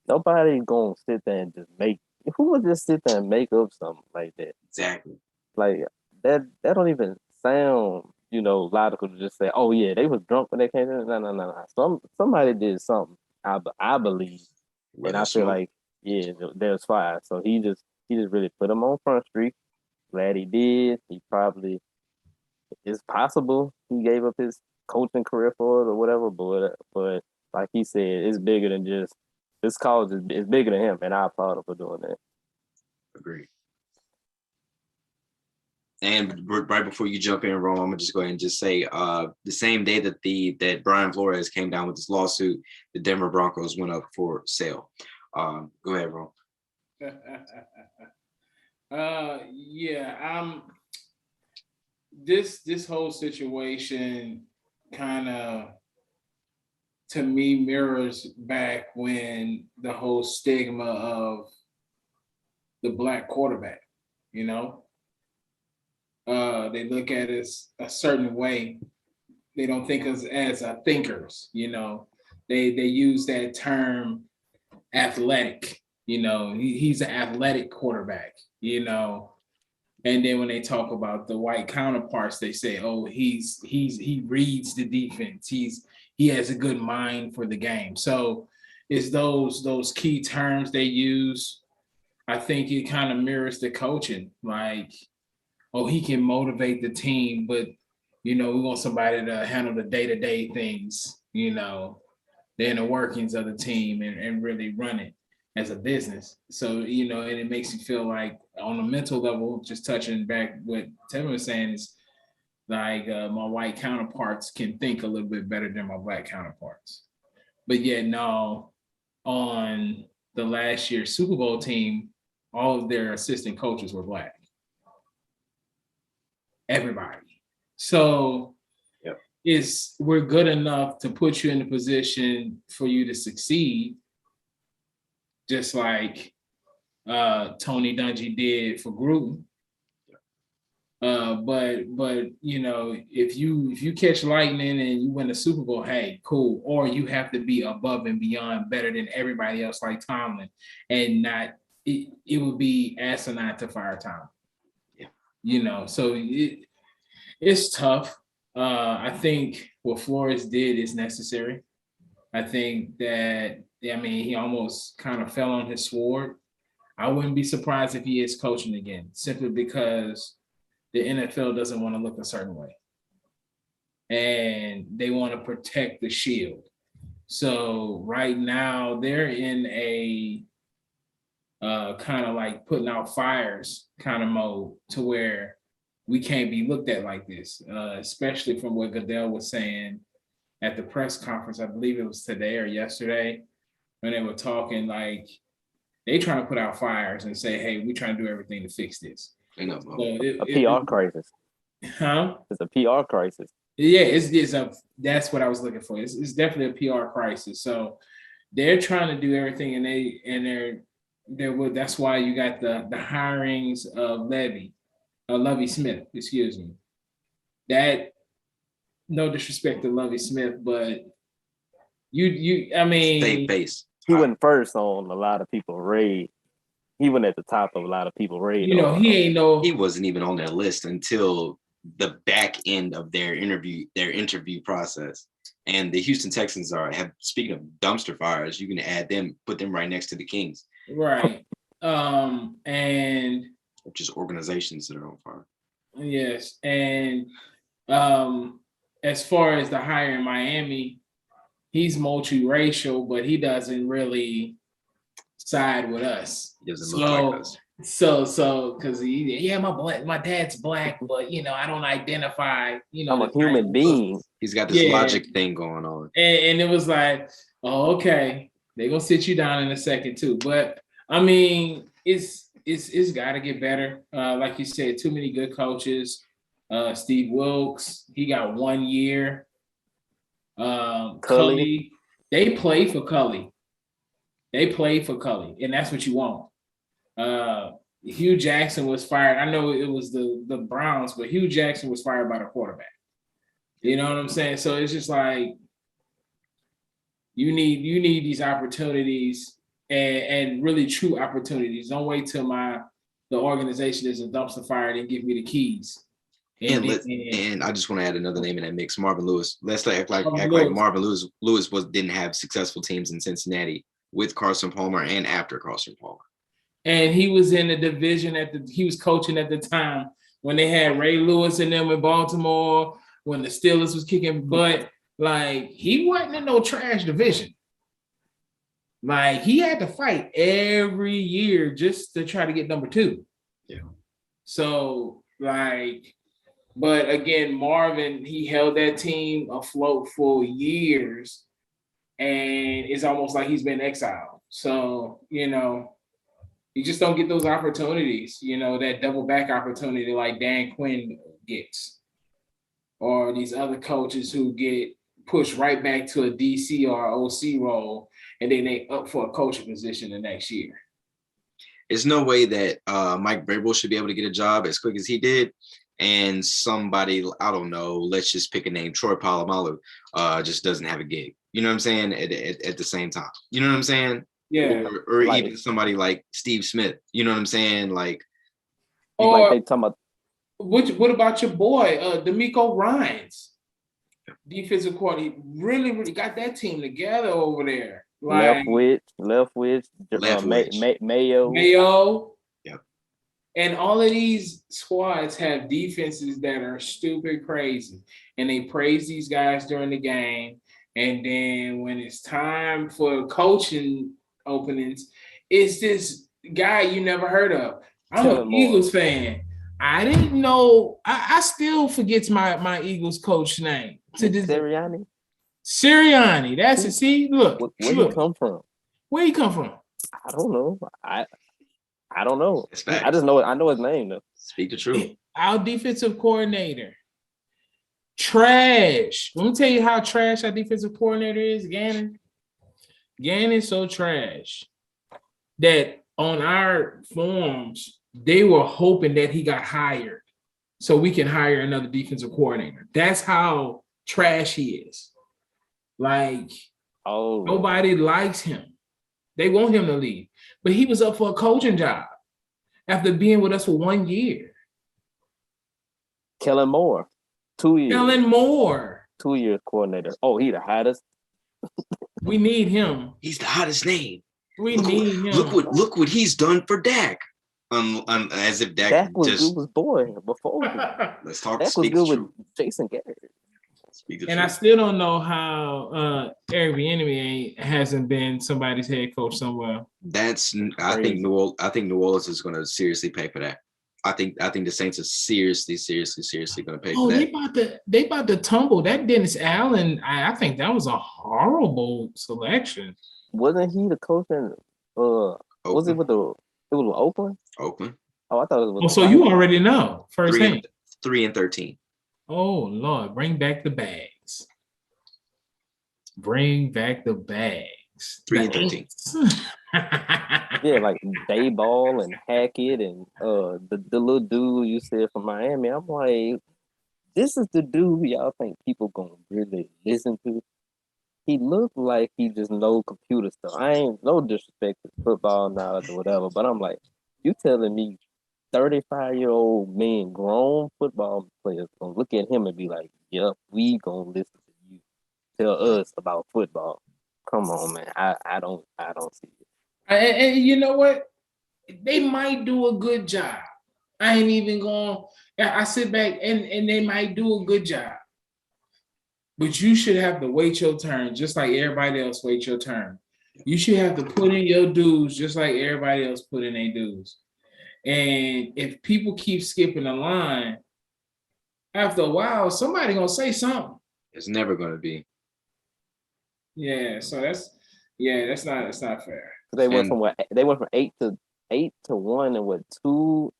nobody gonna sit there and just who would just sit there and make up something like that? Exactly. Like that don't even sound, logical to just say, oh yeah, they was drunk when they came in. No. Somebody did something, I believe. Well, and I feel like, yeah, there's fire. So he just really put him on Front Street. Glad he did. He probably, it's possible he gave up his coaching career for it or whatever, but like he said, it's bigger than just this college is bigger than him, and I applaud him for doing that. Agreed. And right before you jump in, Ron, I'm gonna just go ahead and just say, the same day that Brian Flores came down with this lawsuit, the Denver Broncos went up for sale. Go ahead, Ron. This whole situation kind of, to me, mirrors back when the whole stigma of the black quarterback, they look at us a certain way. They don't think us as thinkers, They use that term athletic, he's an athletic quarterback, And then when they talk about the white counterparts, they say, oh, he reads the defense. He has a good mind for the game. So it's those key terms they use. I think it kind of mirrors the coaching. Like, oh, he can motivate the team, but, we want somebody to handle the day-to-day things, the inner workings of the team and really run it as a business. So, and it makes you feel like on a mental level, just touching back what Tevin was saying is like my white counterparts can think a little bit better than my black counterparts. But yet, no, on the last year's Super Bowl team, all of their assistant coaches were black. Everybody. So we're good enough to put you in a position for you to succeed, just like Tony Dungy did for Gruden. But if you catch lightning and you win the Super Bowl, hey, cool. Or you have to be above and beyond better than everybody else, like Tomlin, and not it would be asinine to fire Tomlin. Yeah. So it's tough. I think what Flores did is necessary. I think that, he almost kind of fell on his sword. I wouldn't be surprised if he is coaching again, simply because the NFL doesn't want to look a certain way. And they want to protect the shield. So right now they're in a kind of like putting out fires kind of mode to where we can't be looked at like this, especially from what Goodell was saying at the press conference. I believe it was today or yesterday when they were talking, like they trying to put out fires and say, hey, we trying to do everything to fix this. A PR crisis. Huh? It's a PR crisis. Yeah, that's what I was looking for. It's definitely a PR crisis. So they're trying to do everything, and they're that's why you got the hirings of Lovie Smith, excuse me. That, no disrespect to Lovie Smith, but State base. He went first on a lot of people's radar. He went at the top of a lot of people's radar. He wasn't even on their list until the back end of their interview process. And the Houston Texans speaking of dumpster fires, you can add them, put them right next to the Kings. Right. And just organizations that are on fire. Yes. And as far as the hire in Miami, he's multiracial, but he doesn't really side with us. He doesn't look like us. So because my dad's black, but I don't identify, I'm a human being. He's got this logic thing going on. And it was like, oh, okay, they're gonna sit you down in a second too. But I mean, it's gotta get better. Like you said, too many good coaches. Steve Wilkes, he got 1 year. Cully, they play for Cully. And that's what you want. Hugh Jackson was fired. I know it was the Browns, but Hugh Jackson was fired by the quarterback. You know what I'm saying? So it's just like you need these opportunities and really true opportunities. Don't wait till the organization is a dumpster fire and give me the keys. And I just want to add another name in that mix, Marvin Lewis. Let's act like Marvin Lewis didn't have successful teams in Cincinnati with Carson Palmer and after Carson Palmer. And he was in the division he was coaching at the time when they had Ray Lewis and them in Baltimore, when the Steelers was kicking butt. Like, he wasn't in no trash division. Like, he had to fight every year just to try to get number 2. Yeah. So, like, but again, Marvin, he held that team afloat for years, and it's almost like he's been exiled. So, you just don't get those opportunities, that double back opportunity like Dan Quinn gets, or these other coaches who get pushed right back to a DC or OC role, and then they up for a coaching position the next year. There's no way that Mike Vrabel should be able to get a job as quick as he did. And somebody, I don't know, let's just pick a name, Troy Polamalu, just doesn't have a gig. You know what I'm saying? At the same time. You know what I'm saying? Yeah. Or even somebody like Steve Smith. You know what I'm saying? Like they talking about. What about your boy, D'Amico Ryans? Defensive coordinator, really, really got that team together over there. Like, left witch, Mayo. Yep. And all of these squads have defenses that are stupid crazy. And they praise these guys during the game. And then when it's time for coaching openings, it's this guy you never heard of. I'm an Eagles fan. I didn't know. I still forget my Eagles coach name. Sirianni. That's it. See, look. Where he come from? Where he come from? I don't know. I don't know. I just know. I know his name though. Speak the truth. Our defensive coordinator. Trash. Let me tell you how trash our defensive coordinator is, Gannon. Gannon's so trash that on our forms, they were hoping that he got hired so we can hire another defensive coordinator. That's how trash he is. Like, nobody likes him. They want him to leave. But he was up for a coaching job after being with us for 1 year. Kellen Moore, 2 years. Kellen Moore. 2 years coordinator. Oh, he the hottest. We need him. He's the hottest name. We need him. Look what he's done for Dak. As if Dak was just good with boy before. Let's talk. Dak was good with Jason Garrett. And I still don't know how Eric Bieniemy hasn't been somebody's head coach somewhere. I think New Orleans is going to seriously pay for that. I think the Saints are seriously going to pay for that. They about to tumble. That Dennis Allen, I think that was a horrible selection. Wasn't he the coach in was it with Oakland? Oakland. Oh, I thought it was. Oh, so you already know firsthand. 3-13. Oh Lord, bring back the bags. Bring back the bags. 3-13. Yeah, like Dayball and Hackett and the little dude you said from Miami. I'm like, this is the dude y'all think people gonna really listen to. He looked like he just know computer stuff. I ain't no disrespect to football knowledge or whatever, but I'm like, you telling me 35-year-old men, grown football players, gonna look at him and be like, "Yep, we gonna listen to you." tell us about football. Come on, man. I don't see it. And you know what? They might do a good job. I ain't even going. I sit back and they might do a good job. But you should have to wait your turn, just like everybody else wait your turn. You should have to put in your dues, just like everybody else put in their dues. And if people keep skipping the line, after a while, somebody gonna say something. It's never gonna be. Yeah, so that's not fair. They went from 8-1 and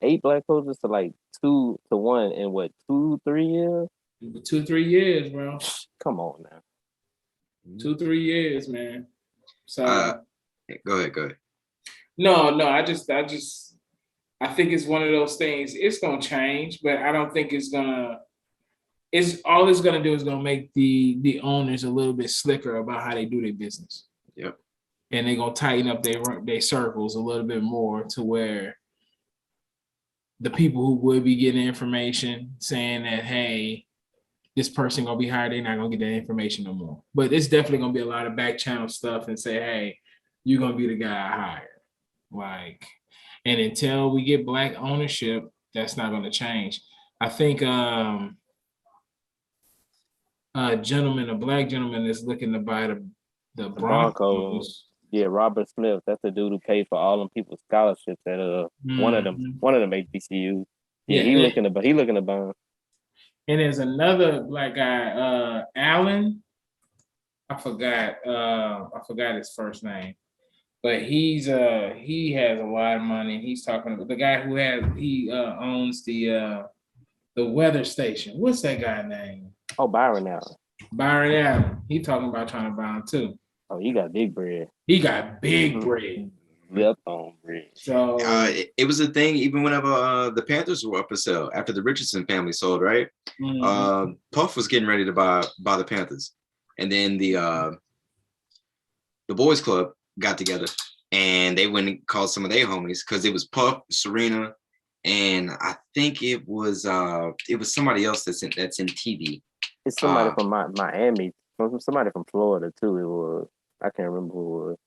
8 black coaches to like 2-1 in 2-3 years. 2-3 years, bro. Come on now. 2-3 years, man. So go ahead. No, I think it's one of those things. It's gonna change, but I don't think it's gonna. All it's gonna do is gonna make the owners a little bit slicker about how they do their business. Yep. And they're gonna tighten up their circles a little bit more to where the people who would be getting information saying that, hey, this person gonna be hired, they're not gonna get that information no more. But it's definitely gonna be a lot of back channel stuff and say, hey, you're gonna be the guy I hired. Like, and until we get black ownership, that's not gonna change. I think a black gentleman is looking to buy the Broncos. Yeah, Robert Smith. That's the dude who paid for all them people's scholarships at one of them HBCUs. Yeah, he looking to buy. And there's another black guy, Allen. I forgot his first name, but he has a lot of money. He's talking about the guy who owns the weather station. What's that guy name? Oh, Byron Allen. Byron Allen. He talking about trying to buy him too. Oh, he got big bread. He got big bread. Yep, on bread. So it was a thing even whenever the Panthers were up for sale after the Richardson family sold, right? Mm-hmm. Puff was getting ready to buy the Panthers, and then the boys club got together and they went and called some of their homies because it was Puff, Serena, and I think it was somebody else that's in TV. It's somebody from Miami, somebody from Florida too. It was. I can't remember who it was.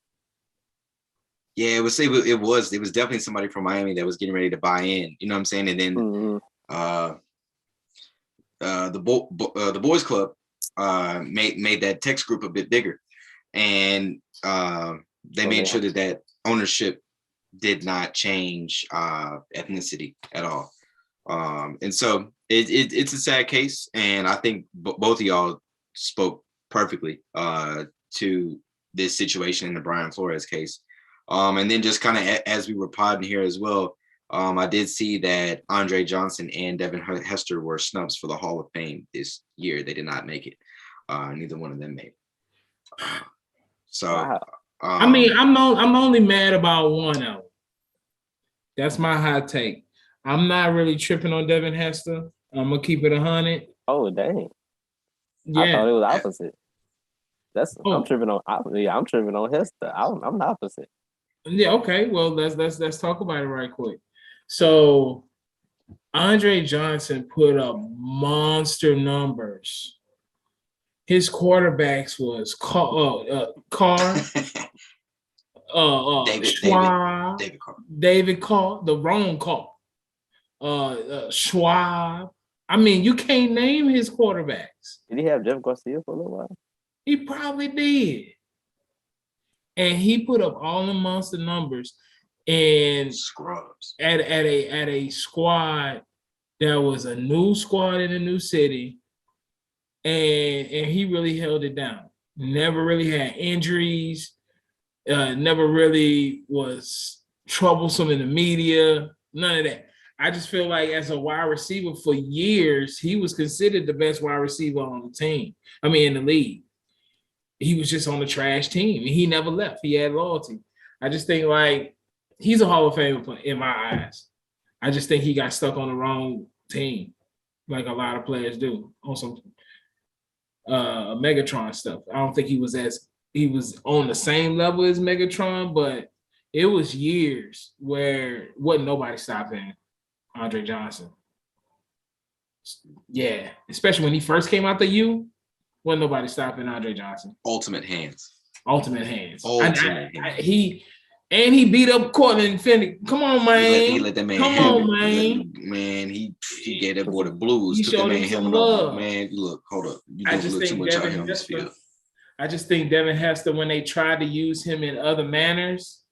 Yeah, it was definitely somebody from Miami that was getting ready to buy in. You know what I'm saying? And then the boys club made that text group a bit bigger, and they made sure that ownership did not change ethnicity at all. And so it's a sad case, and I think both of y'all spoke perfectly to this situation in the Brian Flores case. And then just kind of as we were podding here as well, I did see that Andre Johnson and Devin Hester were snubs for the Hall of Fame this year. They did not make it. Neither one of them made it. Wow. I mean, I'm only mad about one of them. That's my hot take. I'm not really tripping on Devin Hester. I'm gonna keep it 100. Oh dang! Yeah. I thought it was opposite. I'm tripping on. I'm tripping on Hester. I'm the opposite. Yeah. Okay. Well, let's talk about it right quick. So, Andre Johnson put up monster numbers. His quarterbacks was Carr, Schwab, David Carr, the wrong Carr, Schwab. I mean, you can't name his quarterbacks. Did he have Jeff Garcia for a little while? He probably did. And he put up all the monster numbers and scrubs at a squad that was a new squad in a new city. And he really held it down. Never really had injuries. Never really was troublesome in the media. None of that. I just feel like as a wide receiver for years, he was considered the best wide receiver on the team. I mean, in the league. He was just on the trash team. He never left. He had loyalty. I just think like he's a Hall of Famer in my eyes. I just think he got stuck on the wrong team, like a lot of players do on some Megatron stuff. I don't think he was on the same level as Megatron, but it was years where wasn't nobody stopping Andre Johnson. Yeah, especially when he first came out the U. Wasn't nobody stopping Andre Johnson. Ultimate hands. Ultimate hands. Ultimate hands. He beat up Cortland Finnick. Come on, man. He let that man. Come on, man. He gave that boy the blues. He Took showed that man him some helmet love. off. Man, look, hold up. You I don't just look too think much out Devin here on this Hester. field. I just think Devin Hester, when they tried to use him in other manners,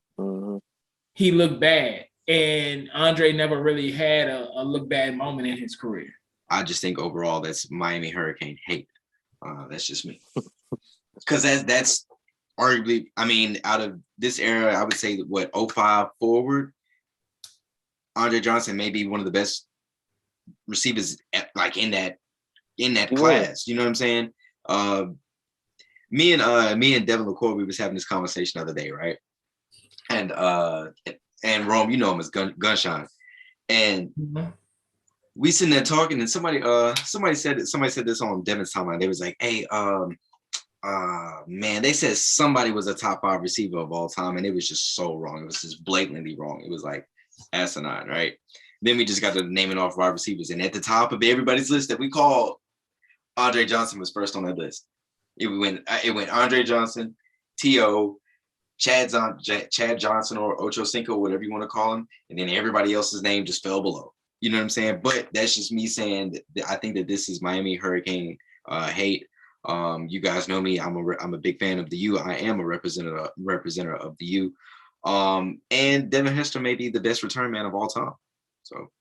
he looked bad. And Andre never really had a look bad moment in his career. I just think overall that's Miami Hurricane hate. That's just me. Because that's arguably, I mean, out of this era, I would say 05 forward, Andre Johnson may be one of the best receivers in that class. You know what I'm saying? Me and Devin LaCour, we was having this conversation the other day, right? And Rome, you know him as Gunshine. And we sitting there talking, and somebody said this on Devin's timeline. They was like, hey, man, they said somebody was a top 5 receiver of all time, and it was just so wrong. It was just blatantly wrong. It was like asinine, right? Then we just got to naming off wide receivers, and at the top of everybody's list that we called, Andre Johnson was first on that list. It went Andre Johnson, T.O., Chad Johnson, or Ocho Cinco, whatever you want to call him, and then everybody else's name just fell below. You know what I'm saying? But that's just me saying that I think that this is Miami Hurricane hate. You guys know me. I'm a big fan of the U. I am a representative of the U. And Devin Hester may be the best return man of all time. So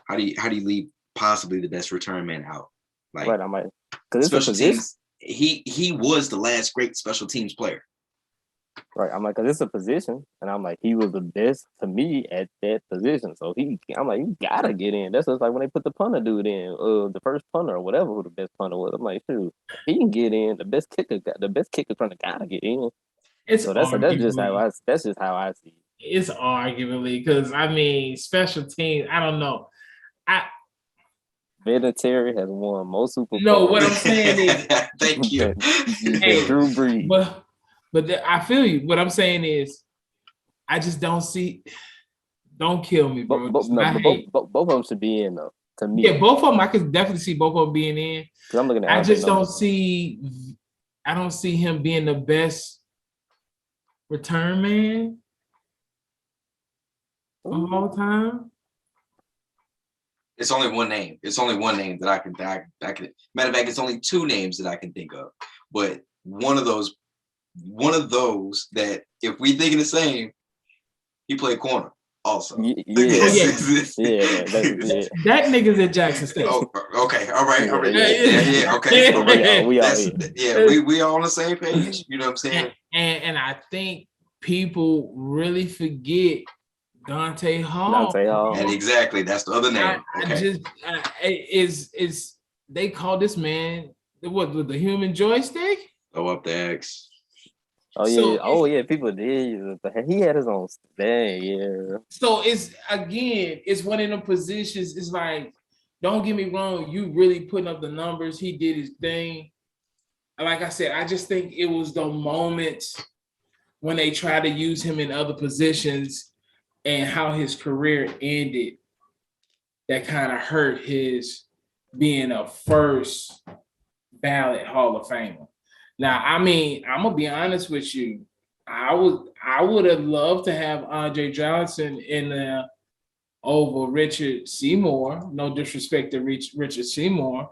how do you leave possibly the best return man out? Like, right, I might, because special teams. He was the last great special teams player. Right, I'm like, because it's a position, and I'm like, he was the best to me at that position. So I'm like, you gotta get in. That's just like when they put the punter dude in, the first punter or whatever, who the best punter was. I'm like, shoot, he can get in. The best kicker trying to gotta get in. So that's just how I see it. It's arguably because I mean, special teams. I don't know. Vinatieri has won most Super Bowls. No, what I'm saying is, thank you. Hey, Drew Brees. But I feel you. What I'm saying is, I just don't see. Don't kill me, bro. Both of them should be in though. To me, yeah, both of them. I could definitely see both of them being in. I'm looking at. I just don't see. I don't see him being the best return man of all time. It's only one name. It's only one name that I can. Matter of fact, it's only 2 names that I can think of. But one of those that, if we thinking the same, he played corner also. Yeah. That nigga's at Jackson State. Oh, okay, all right. Yeah, okay. We we all on the same page. You know what I'm saying? And I think people really forget Dante Hall. And exactly, that's the other name. They call this man with the human joystick? Throw up the X. Oh yeah, people did. He had his own thing, yeah. So it's one of them positions. It's like, don't get me wrong, you really putting up the numbers. He did his thing. Like I said, I just think it was the moments when they tried to use him in other positions and how his career ended that kind of hurt his being a first ballot Hall of Famer. Now, I mean, I'm gonna be honest with you. I would have loved to have Andre Johnson in over Richard Seymour. No disrespect to Richard Seymour,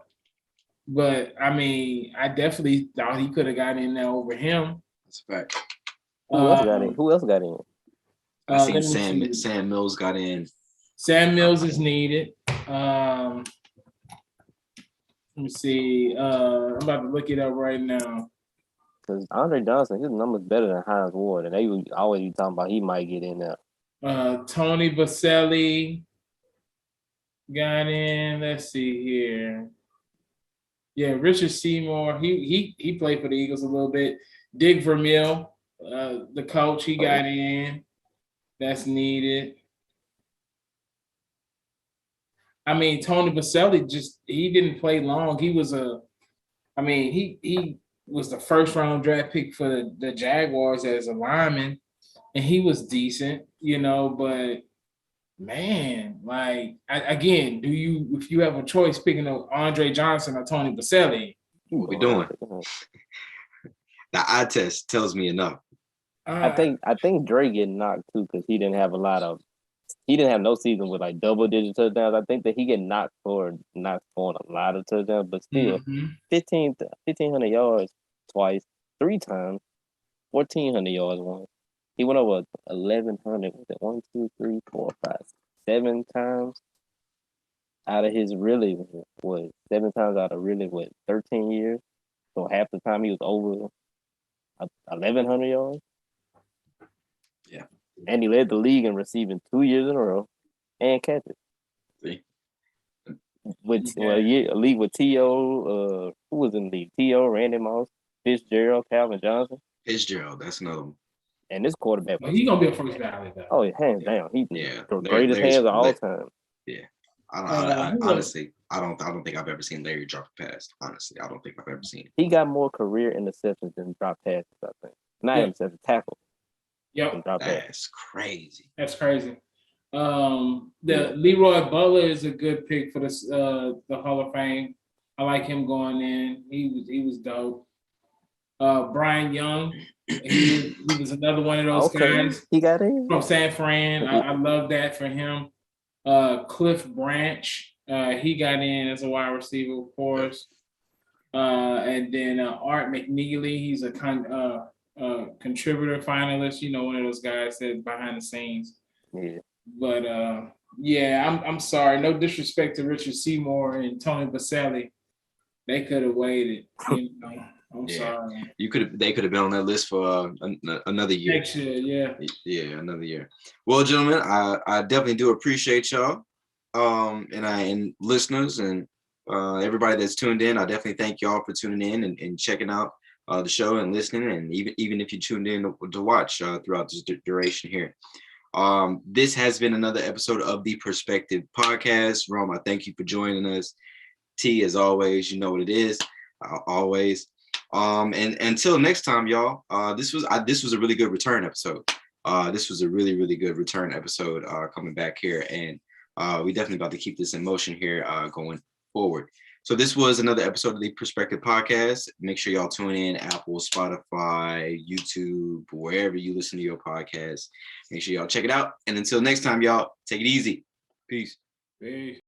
but I mean, I definitely thought he could have gotten in there over him. That's a fact. Who else got in? I seen Sam Mills got in. Sam Mills is needed. Let me see. I'm about to look it up right now. Because Andre Johnson, his number's better than Hines Ward, and they would always be talking about he might get in there. Tony Baselli got in. Let's see here. Yeah, Richard Seymour. He played for the Eagles a little bit. Dick Vermeil, the coach, he got in. That's needed. I mean, Tony Baselli he didn't play long. He was he was the first round draft pick for the Jaguars as a lineman, and he was decent, but man, like, if you have a choice picking up Andre Johnson or Tony Baselli, what we doing? The eye test tells me enough. I think Dre getting knocked too because he didn't have no season with like double-digit touchdowns. I think that he get knocked for not scoring a lot of touchdowns, but still, 1,500 yards twice, 3 times, 1,400 yards once. He went over 1,100. Was it 1, 2, 3, 4, 5, 7 times out of his 7 times out of 13 years. So half the time he was over 1,100 yards. Yeah. And he led the league in receiving 2 years in a row and catches. See? A league with T.O., who was in the league? T.O., Randy Moss, Fitzgerald, Calvin Johnson. Fitzgerald, that's another one. And this quarterback. Well, he's going to be a first ballot, though. Oh, hands down. He's the greatest Larry's hands of all time. Yeah. Honestly, I don't think I've ever seen Larry drop a pass. Honestly, I don't think I've ever seen it. He got more career interceptions than drop passes, I think. Not interceptions, tackle. Yep. That's crazy. That's crazy. The Leroy Butler is a good pick for the Hall of Fame. I like him going in. He was dope. Brian Young, he was another one of those guys. He got in from San Fran. I love that for him. Cliff Branch, he got in as a wide receiver, of course. And then Art McNeely, he's a contributor finalist. You know, one of those guys that behind the scenes. Yeah. But I'm sorry. No disrespect to Richard Seymour and Tony Baselli. They could have waited. You know, I'm sorry. They could have been on that list for another year. Next year, yeah, another year. Well, gentlemen, I definitely do appreciate y'all, and listeners and everybody that's tuned in. I definitely thank y'all for tuning in and checking out the show and listening, and even if you tuned in to watch throughout this duration here. This has been another episode of the Perspective Podcast. Rome, I thank you for joining us. T, as always, you know what it is. Always. And until next time, y'all. This was a really good return episode. This was a really, really good return episode coming back here, and we definitely about to keep this in motion here going forward. So this was another episode of the Perspective Podcast. Make sure y'all tune in Apple, Spotify, YouTube, wherever you listen to your podcast. Make sure y'all check it out. And until next time, y'all, take it easy. Peace. Peace.